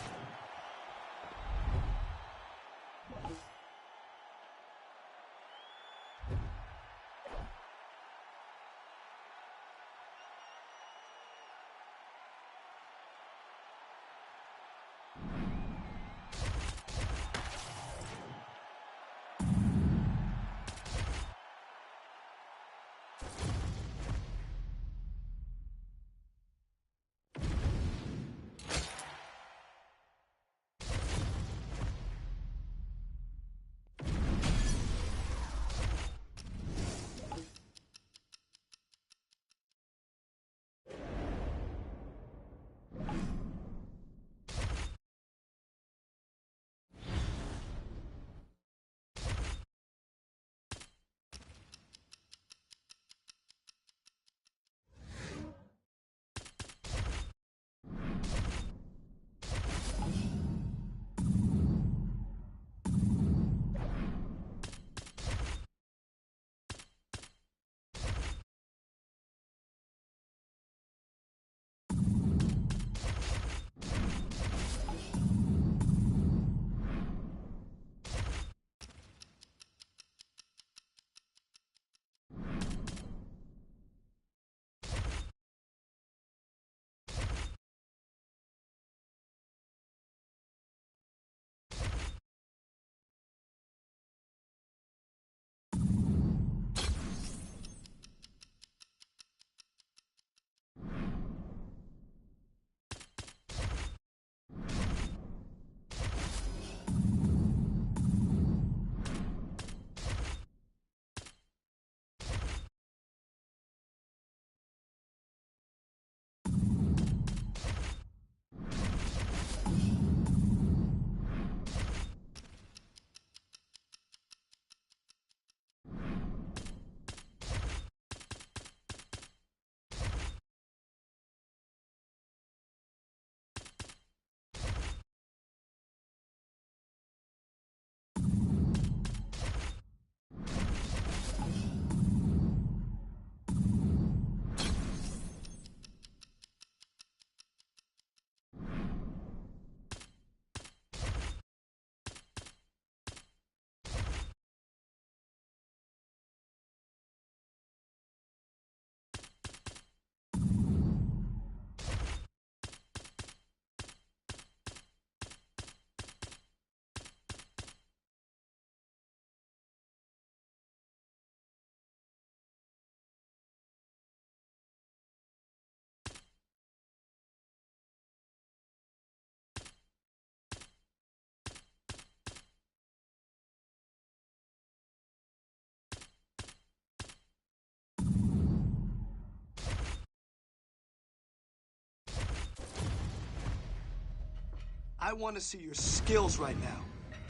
Speaker 4: I want to see your skills right now.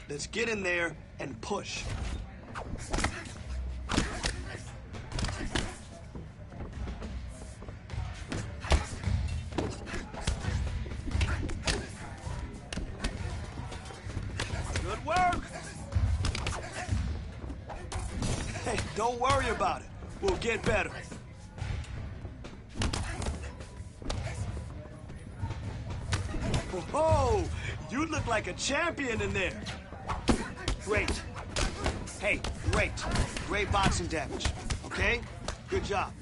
Speaker 4: Let's get in there and push. Good work. Hey, don't worry about it. We'll get better. Oh, you look like a champion in there. Great. Hey, great. Great boxing damage. Okay? Good job.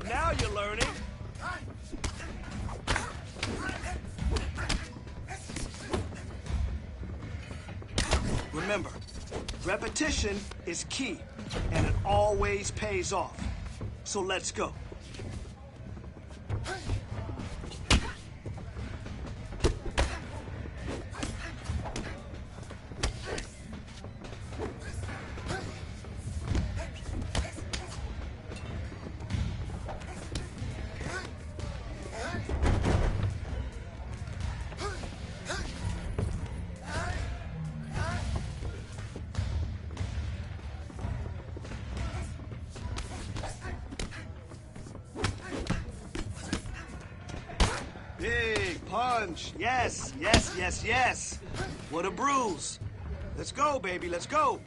Speaker 4: Now you're learning. Remember, repetition is key, and it always pays off. So let's go. Big punch. Yes, yes, yes, yes. What a bruise. Let's go, baby. Let's go.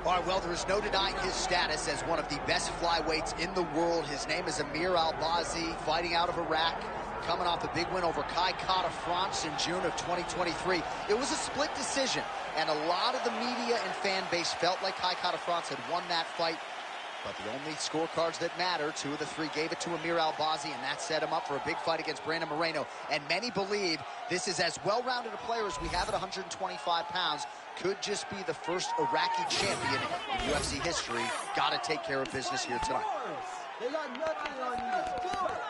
Speaker 1: All right, well, there is no denying his status as one of the best flyweights in the world. His name is Amir Al-Bazzi, fighting out of Iraq, coming off a big win over Kai Kara-France in June of 2023. It was a split decision, and a lot of the media and fan base felt like Kai Kara-France had won that fight. But the only scorecards that matter, 2 of the 3 gave it to Amir Al-Bazzi, and that set him up for a big fight against Brandon Moreno. And many believe this is as well-rounded a player as we have at 125 pounds. Could just be the first Iraqi champion in UFC history. Got to take care of business here tonight.
Speaker 5: They got nothing on you. Do it.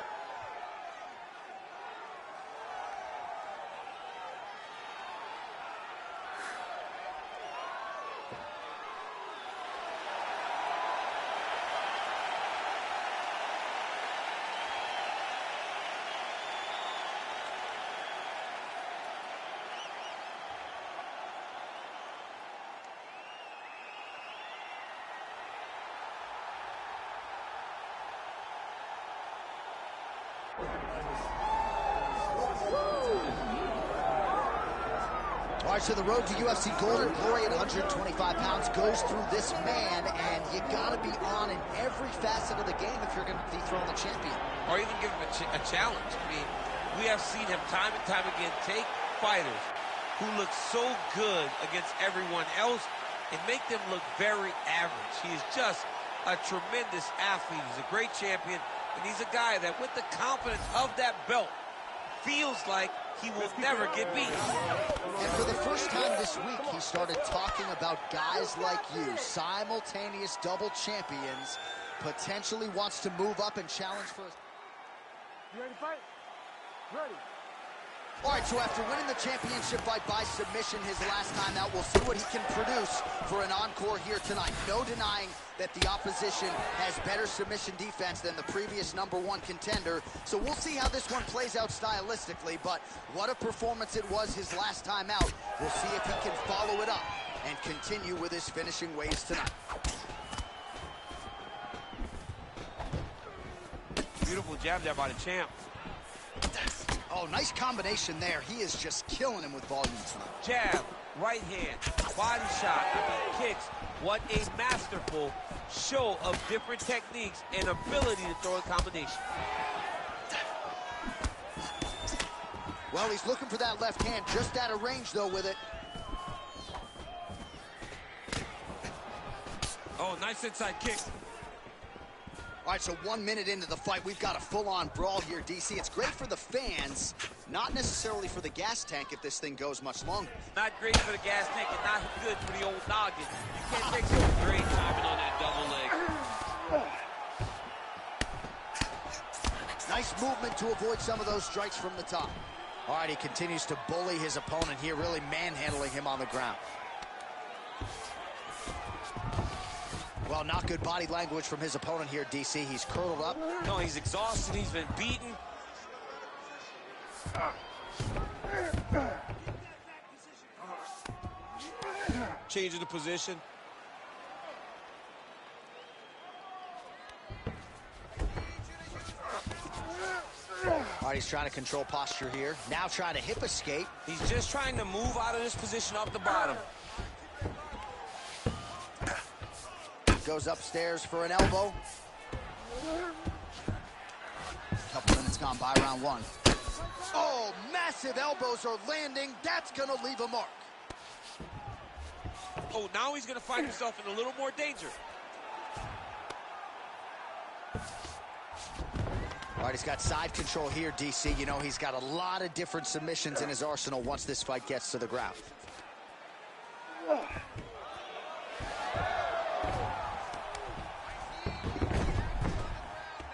Speaker 1: All right, so the road to UFC Golden Glory at 125 pounds goes through this man, and you gotta be on in every facet of the game if you're gonna dethrone the champion.
Speaker 2: Or even give him a challenge. I mean, we have seen him time and time again take fighters who look so good against everyone else and make them look very average. He is just a tremendous athlete. He's a great champion, and he's a guy that with the confidence of that belt feels like he will never get beat.
Speaker 1: And for the first time this week, he started talking about guys like you, simultaneous double champions, potentially wants to move up and challenge for...
Speaker 5: You ready to fight? Ready.
Speaker 1: All right, so after winning the championship fight by submission his last time out, we'll see what he can produce for an encore here tonight. No denying that the opposition has better submission defense than the previous #1 contender, so we'll see how this one plays out stylistically, but what a performance it was his last time out. We'll see if he can follow it up and continue with his finishing ways tonight.
Speaker 3: Beautiful jab there by the champ.
Speaker 1: Oh, nice combination there. He is just killing him with volume tonight.
Speaker 2: Jab, right hand, body shot, kicks. What a masterful show of different techniques and ability to throw a combination.
Speaker 1: Well, he's looking for that left hand, just out of range, though, with it.
Speaker 3: Oh, nice inside kick.
Speaker 1: All right, so 1 minute into the fight, we've got a full-on brawl here, DC. It's great for the fans, not necessarily for the gas tank if this thing goes much longer.
Speaker 2: Not great for the gas tank and not good for the old noggin. You can't take some great timing on that double leg.
Speaker 1: Nice movement to avoid some of those strikes from the top. All right, he continues to bully his opponent here, really manhandling him on the ground. Well, not good body language from his opponent here, DC. He's curled up.
Speaker 2: No, he's exhausted. He's been beaten.
Speaker 3: Changing the position.
Speaker 1: All right, he's trying to control posture here. Now trying to hip escape.
Speaker 3: He's just trying to move out of this position up the bottom.
Speaker 1: Goes upstairs for an elbow. Couple minutes gone by, round one. Oh, massive elbows are landing. That's going to leave a mark.
Speaker 2: Oh, now he's going to find himself in a little more danger.
Speaker 1: All right, he's got side control here, DC. You know, he's got a lot of different submissions in his arsenal once this fight gets to the ground.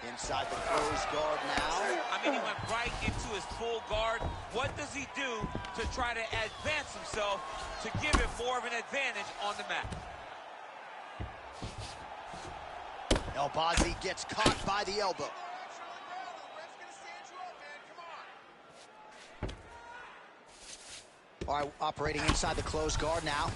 Speaker 1: Inside the closed guard now.
Speaker 2: I mean, he went right into his full guard. What does he do to try to advance himself to give him more of an advantage on the mat?
Speaker 1: El Bazzi gets caught by the elbow. All right, operating inside the closed guard now.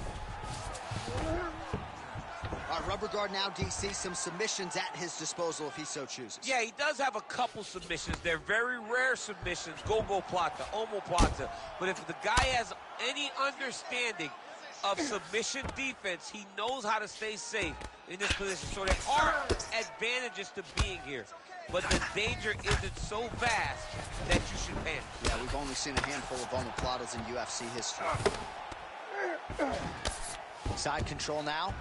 Speaker 1: All right, rubber guard now, DC. Some submissions at his disposal if he so chooses.
Speaker 2: Yeah, he does have a couple submissions. They're very rare submissions, go-go plata, omoplata. But if the guy has any understanding of submission defense, he knows how to stay safe in this position. So there are advantages to being here. But the danger isn't so vast that you should panic.
Speaker 1: Yeah, we've only seen a handful of omoplatas in UFC history. Side control now.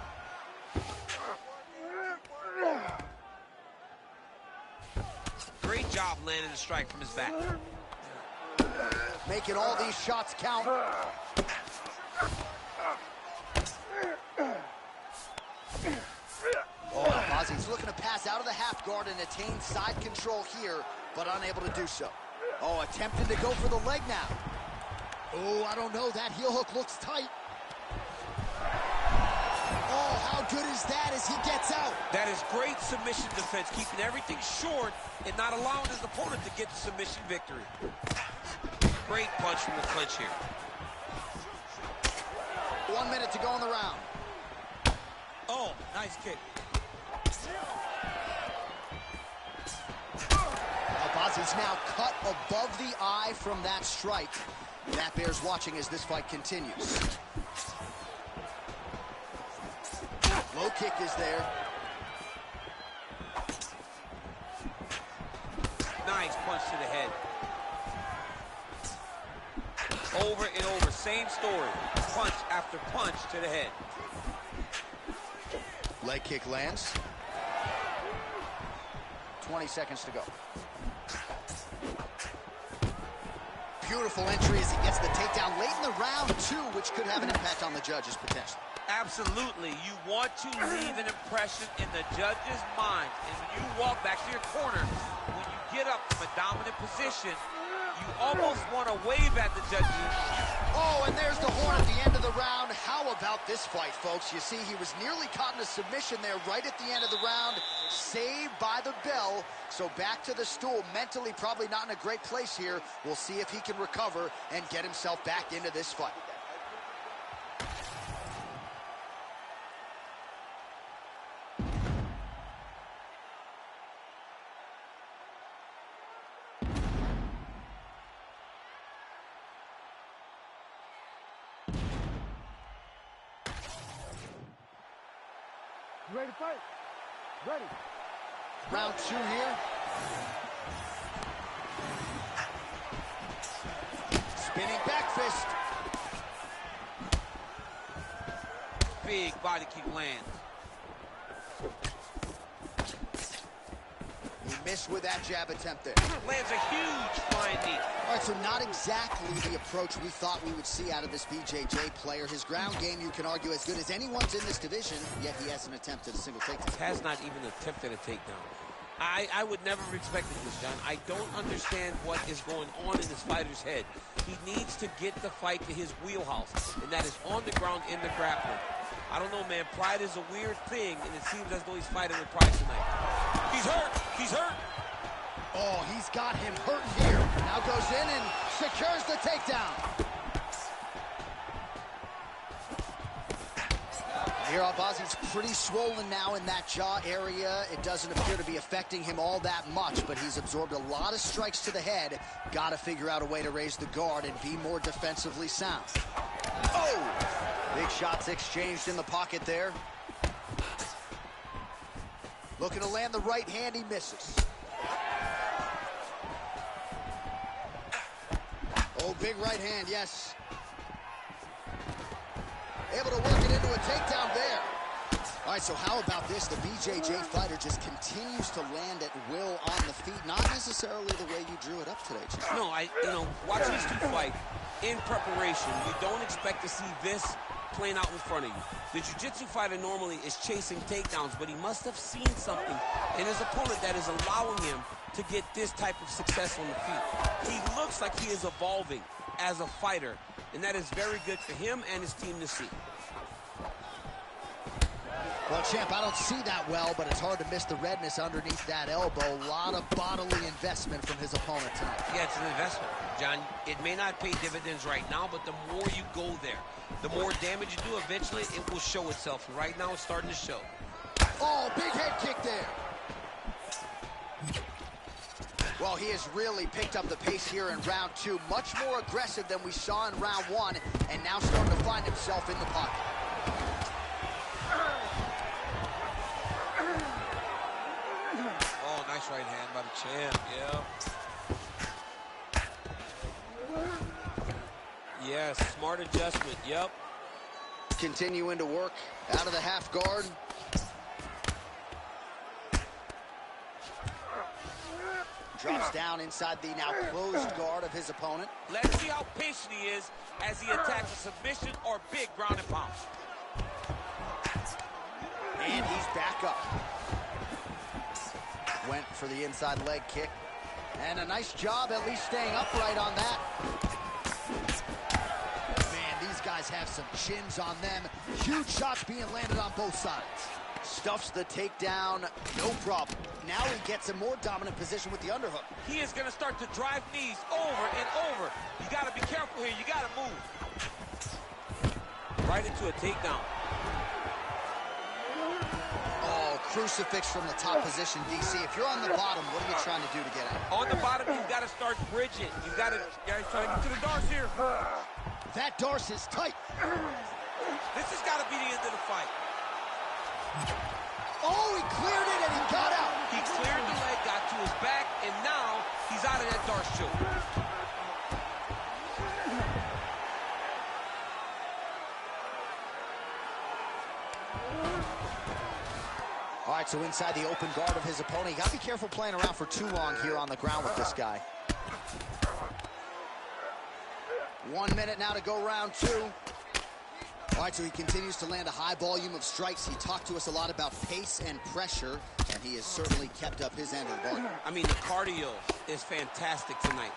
Speaker 2: Great job landing the strike from his back.
Speaker 1: Making all these shots count. Oh, Bazzi's looking to pass out of the half guard and attain side control here, but unable to do so. Oh, attempting to go for the leg now. Oh, I don't know. That heel hook looks tight. Oh, how good is that as he gets out?
Speaker 2: That is great submission defense, keeping everything short and not allowing his opponent to get the submission victory. Great punch from the clinch here.
Speaker 1: 1 minute to go in the round.
Speaker 3: Oh, nice kick.
Speaker 1: Now as he's now cut above the eye from that strike. That bears watching as this fight continues. Low kick is there.
Speaker 2: Nice punch to the head. Over and over, same story. Punch after punch to the head.
Speaker 1: Leg kick lands. 20 seconds to go. Beautiful entry as he gets the takedown late in the round, too, which could have an impact on the judges potentially.
Speaker 2: Absolutely. You want to leave an impression in the judge's mind. And when you walk back to your corner, when you get up from a dominant position, you almost want to wave at the judges.
Speaker 1: Oh, and there's the horn at the end of the round. How about this fight, folks? You see, he was nearly caught in a submission there right at the end of the round. Saved by the bell. So back to the stool. Mentally probably not in a great place here. We'll see if he can recover and get himself back into this fight.
Speaker 5: You ready to fight? Ready.
Speaker 1: Round 2 here. Spinning back fist.
Speaker 2: Big body kick lands.
Speaker 1: He missed with that jab attempt there.
Speaker 2: Lands a huge flying knee.
Speaker 1: All right, so not exactly the approach we thought we would see out of this BJJ player. His ground game, you can argue, as good as anyone's in this division, yet he hasn't attempted a single takedown.
Speaker 2: Has not even attempted a takedown. I would never have expected this, John. I don't understand what is going on in this fighter's head. He needs to get the fight to his wheelhouse, and that is on the ground in the grappling. I don't know, man. Pride is a weird thing, and it seems as though he's fighting with pride tonight. He's hurt. He's hurt.
Speaker 1: Oh, he's got him hurt here. Now goes in and secures the takedown. Here, Albazi's pretty swollen now in that jaw area. It doesn't appear to be affecting him all that much, but he's absorbed a lot of strikes to the head. Got to figure out a way to raise the guard and be more defensively sound. Oh! Big shots exchanged in the pocket there. Looking to land the right hand, he misses. Oh, big right hand, yes. Able to work it into a takedown there. All right, so how about this? The BJJ fighter just continues to land at will on the feet. Not necessarily the way you drew it up today, Chief.
Speaker 2: No, watch these two fight in preparation. You don't expect to see this playing out in front of you. The jiu-jitsu fighter normally is chasing takedowns, but he must have seen something in his opponent that is allowing him to get this type of success on the feet. He looks like he is evolving as a fighter, and that is very good for him and his team to see.
Speaker 1: Well, champ, I don't see that well, but it's hard to miss the redness underneath that elbow. A lot of bodily investment from his opponent tonight.
Speaker 2: Yeah, it's an investment, John. It may not pay dividends right now, but the more you go there, the more damage you do, eventually it will show itself. And right now it's starting to show.
Speaker 1: Oh, big head kick there. Well, he has really picked up the pace here in round 2. Much more aggressive than we saw in round 1, and now starting to find himself in the pocket.
Speaker 2: Oh, nice right hand by the champ, yeah. Yes, smart adjustment, yep.
Speaker 1: Continuing to work out of the half guard. Drops down inside the now closed guard of his opponent.
Speaker 2: Let's see how patient he is as he attacks a submission or big ground and pound.
Speaker 1: And he's back up. Went for the inside leg kick. And a nice job at least staying upright on that. Man, these guys have some chins on them. Huge shots being landed on both sides. Stuffs the takedown, no problem. Now he gets a more dominant position with the underhook.
Speaker 2: He is going to start to drive knees over and over. You got to be careful here. You got to move. Right into a takedown.
Speaker 1: Oh, crucifix from the top position, DC. If you're on the bottom, what are you trying to do to get out?
Speaker 2: On the bottom, to start bridging. You got to.
Speaker 3: Yeah, he's trying to get to the Darce here.
Speaker 1: That Darce is tight.
Speaker 2: This has got to be the end of the fight.
Speaker 1: Oh, he cleared it and he got out.
Speaker 2: He cleared the leg, got to his back, and now he's out of that Darce choke.
Speaker 1: All right, so inside the open guard of his opponent. You got to be careful playing around for too long here on the ground with this guy. 1 minute now to go round two. All right, so he continues to land a high volume of strikes. He talked to us a lot about pace and pressure, and he has certainly kept up his end of the bargain.
Speaker 2: I mean, the cardio is fantastic tonight.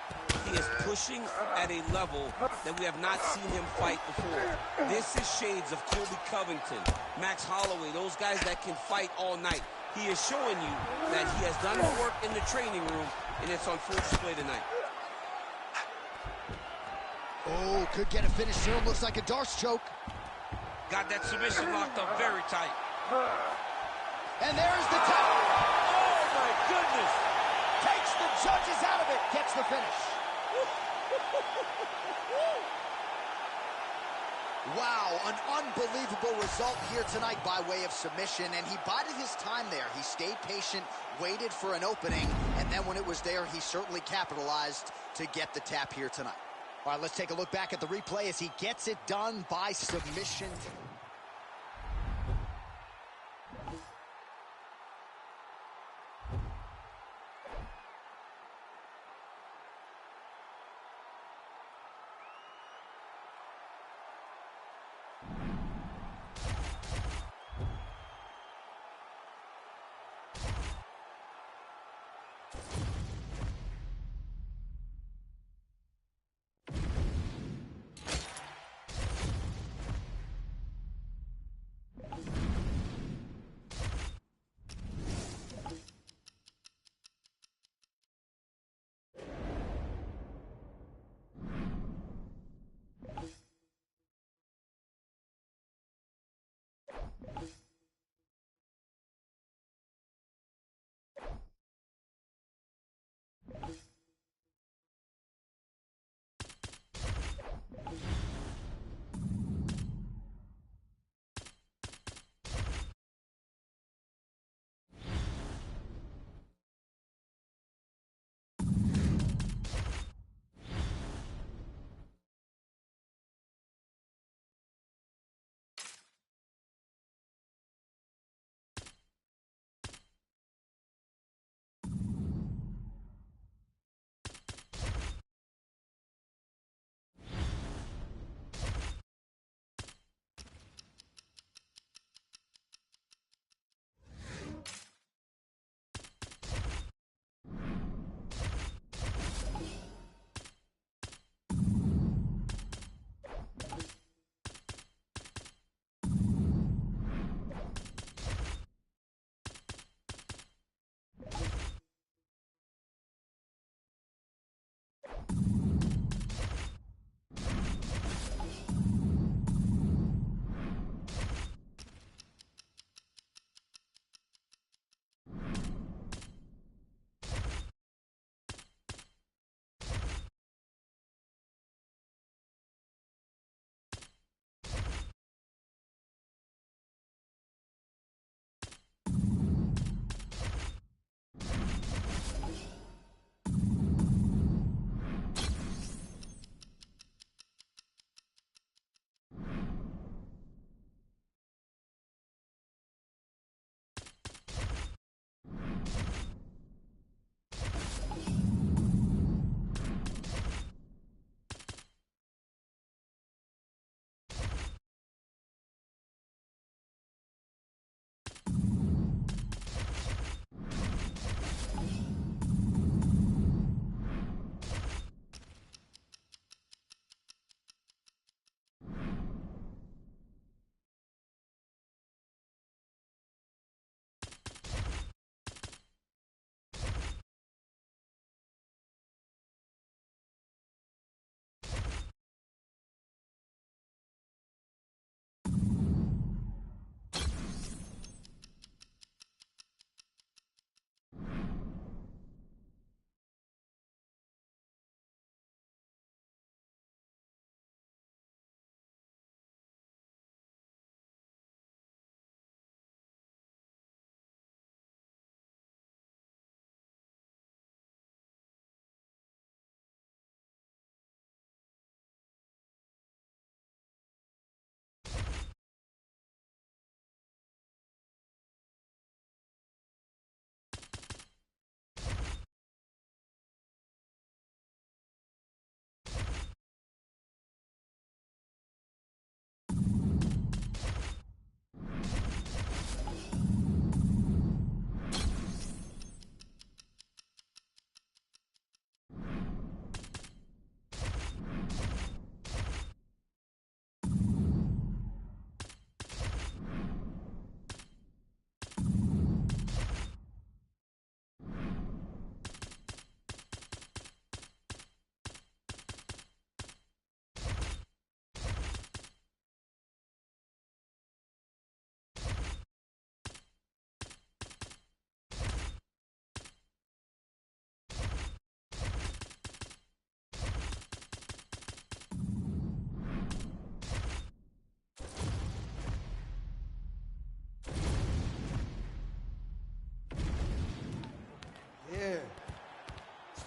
Speaker 2: He is pushing at a level that we have not seen him fight before. This is shades of Colby Covington, Max Holloway, those guys that can fight all night. He is showing you that he has done the work in the training room, and it's on full display tonight.
Speaker 1: Oh, could get a finish soon. Looks like a Darce choke.
Speaker 2: Got that submission locked up very tight.
Speaker 1: And there's the tap.
Speaker 2: Oh, my goodness.
Speaker 1: Takes the judges out of it. Gets the finish. Wow, an unbelievable result here tonight by way of submission, and he bided his time there. He stayed patient, waited for an opening, and then when it was there, he certainly capitalized to get the tap here tonight. All right, let's take a look back at the replay as he gets it done by submission.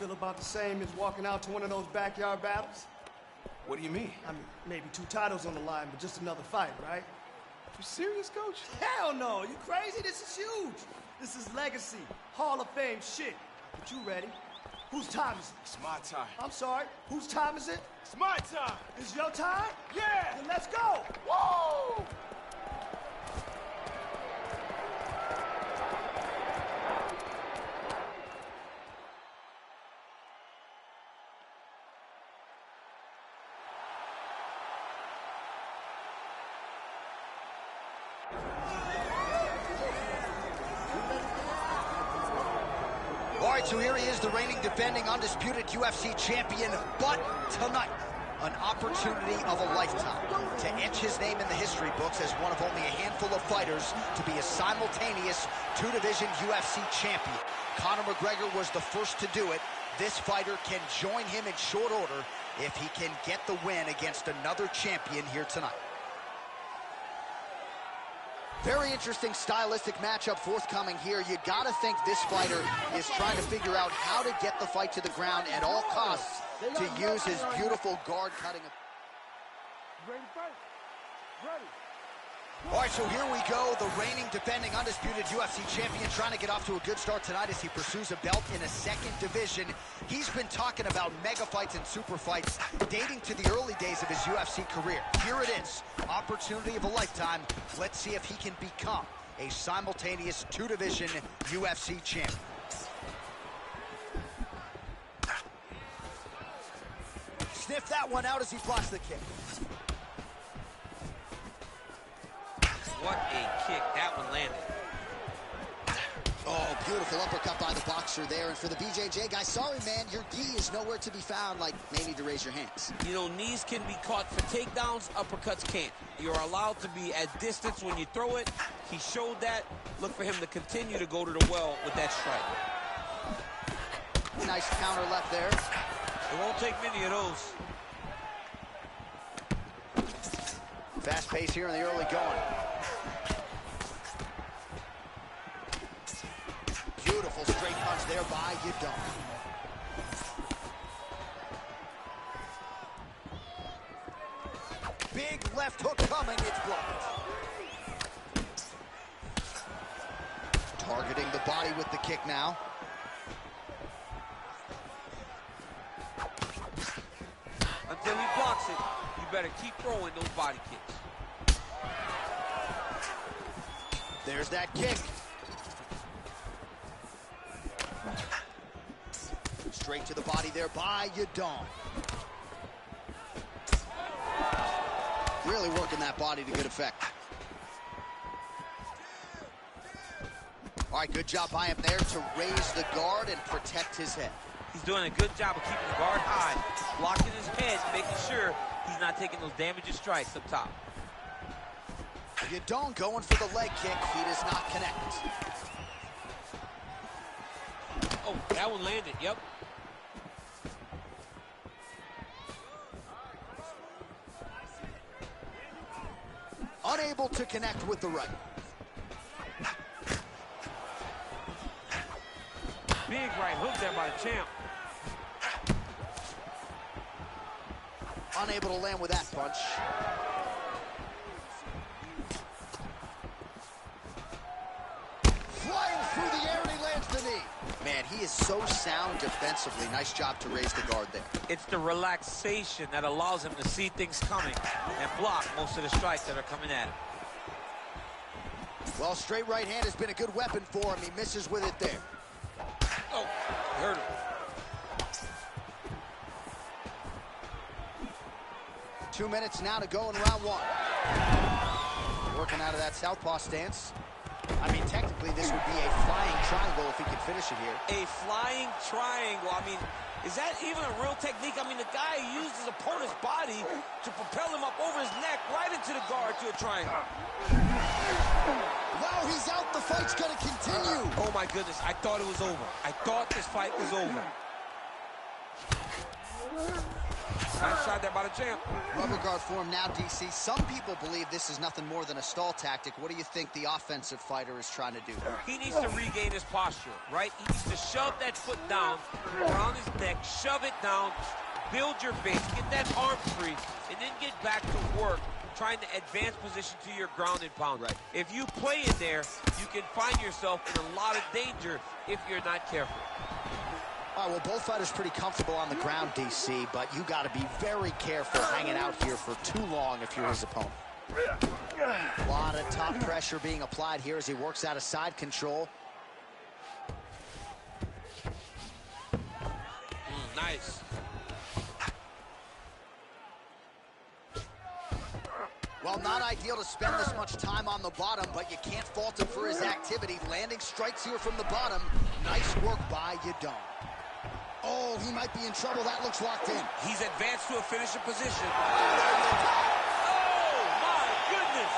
Speaker 4: feel about the same as walking out to one of those backyard battles?
Speaker 6: What do you mean?
Speaker 4: I mean, maybe 2 titles on the line, but just another fight, right?
Speaker 6: You serious, Coach?
Speaker 4: Hell no! You crazy? This is huge! This is legacy, Hall of Fame shit. But you ready? Whose time is it?
Speaker 6: It's my time.
Speaker 4: I'm sorry, whose time is it?
Speaker 6: It's my time!
Speaker 4: It's your time?
Speaker 6: Yeah!
Speaker 4: Then let's go!
Speaker 6: Woo!
Speaker 1: All right, so here he is, the reigning, defending, undisputed UFC champion. But tonight, an opportunity of a lifetime to etch his name in the history books as one of only a handful of fighters to be a simultaneous 2-division UFC champion. Conor McGregor was the first to do it. This fighter can join him in short order if he can get the win against another champion here tonight. Very interesting stylistic matchup forthcoming here. You gotta think this fighter is trying to figure out how to get the fight to the ground at all costs to use his beautiful guard-cutting.
Speaker 5: Ready to fight? Ready.
Speaker 1: All right, so here we go. The reigning, defending, undisputed UFC champion trying to get off to a good start tonight as he pursues a belt in a second division. He's been talking about mega fights and super fights dating to the early days of his UFC career. Here it is, opportunity of a lifetime. Let's see if he can become a simultaneous 2-division UFC champion. Sniff that one out as he blocks the kick.
Speaker 2: What a kick. That one landed.
Speaker 1: Oh, beautiful uppercut by the boxer there. And for the BJJ guy, sorry, man, your gi is nowhere to be found. Like, may need to raise your hands.
Speaker 2: You know, knees can be caught for takedowns, uppercuts can't. You're allowed to be at distance when you throw it. He showed that. Look for him to continue to go to the well with that strike.
Speaker 1: Nice counter left there.
Speaker 2: It won't take many of those.
Speaker 1: Fast pace here in the early going. Beautiful straight punch there by Yudong. Big left hook coming, it's blocked. Targeting the body with the kick now.
Speaker 2: Until he blocks it, you better keep throwing those body kicks.
Speaker 1: There's that kick. Straight to the body there by Yudong. Really working that body to good effect. All right, good job by him there to raise the guard and protect his head.
Speaker 2: He's doing a good job of keeping the guard high, blocking his head, making sure he's not taking those damaging strikes up top.
Speaker 1: Yudong going for the leg kick. He does not connect.
Speaker 2: Oh, that one landed, yep.
Speaker 1: Unable to connect with the right.
Speaker 3: Big right hook there by the champ.
Speaker 1: Unable to land with that punch. Flying through the air and he lands the knee. Man, he is so sound defensively. Nice job to raise the guard there.
Speaker 2: It's the relaxation that allows him to see things coming and block most of the strikes that are coming at him.
Speaker 1: Well, straight right hand has been a good weapon for him. He misses with it there.
Speaker 2: Oh, hurt him.
Speaker 1: 2 minutes now to go in round one. Working out of that southpaw stance. I mean, technically, this would be a flying triangle if he could finish it here.
Speaker 2: A flying triangle. I mean, is that even a real technique? I mean, the guy used his opponent's body to propel him up over his neck right into the guard to a triangle.
Speaker 1: Wow, he's out. The fight's going to continue.
Speaker 2: Oh, my goodness. I thought it was over. I thought this fight was over.
Speaker 3: Nice shot there by the champ.
Speaker 1: Rubber guard form now, DC. Some people believe this is nothing more than a stall tactic. What do you think the offensive fighter is trying to do?
Speaker 2: He needs to regain his posture, right? He needs to shove that foot down around his neck, shove it down, build your base, get that arm free, and then get back to work trying to advance position to your ground and pound.
Speaker 1: Right.
Speaker 2: If you play in there, you can find yourself in a lot of danger if you're not careful.
Speaker 1: All right, well, both fighters pretty comfortable on the ground, DC, but you got to be very careful hanging out here for too long if you're his opponent. A lot of top pressure being applied here as he works out of side control.
Speaker 2: Nice.
Speaker 1: Well, not ideal to spend this much time on the bottom, but you can't fault him for his activity. Landing strikes here from the bottom. Nice work by Yadon. Oh, he might be in trouble. That looks locked in.
Speaker 2: He's advanced to a finishing position. Oh, my goodness.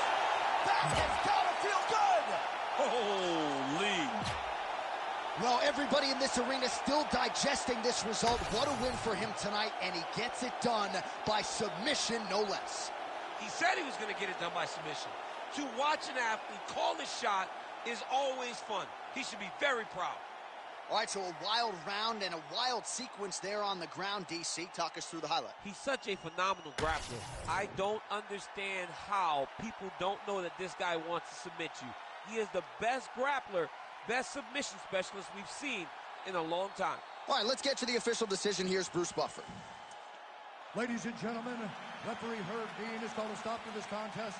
Speaker 1: That has got to feel good.
Speaker 2: Holy.
Speaker 1: Well, everybody in this arena still digesting this result. What a win for him tonight, and he gets it done by submission, no less.
Speaker 2: He said he was going to get it done by submission. To watch an athlete call a shot is always fun. He should be very proud.
Speaker 1: All right, so a wild round and a wild sequence there on the ground, DC. Talk us through the highlight.
Speaker 2: He's such a phenomenal grappler. I don't understand how people don't know that this guy wants to submit you. He is the best grappler, best submission specialist we've seen in a long time.
Speaker 1: All right, let's get to the official decision. Here's Bruce Buffer.
Speaker 7: Ladies and gentlemen, referee Herb Dean has called a stop to this contest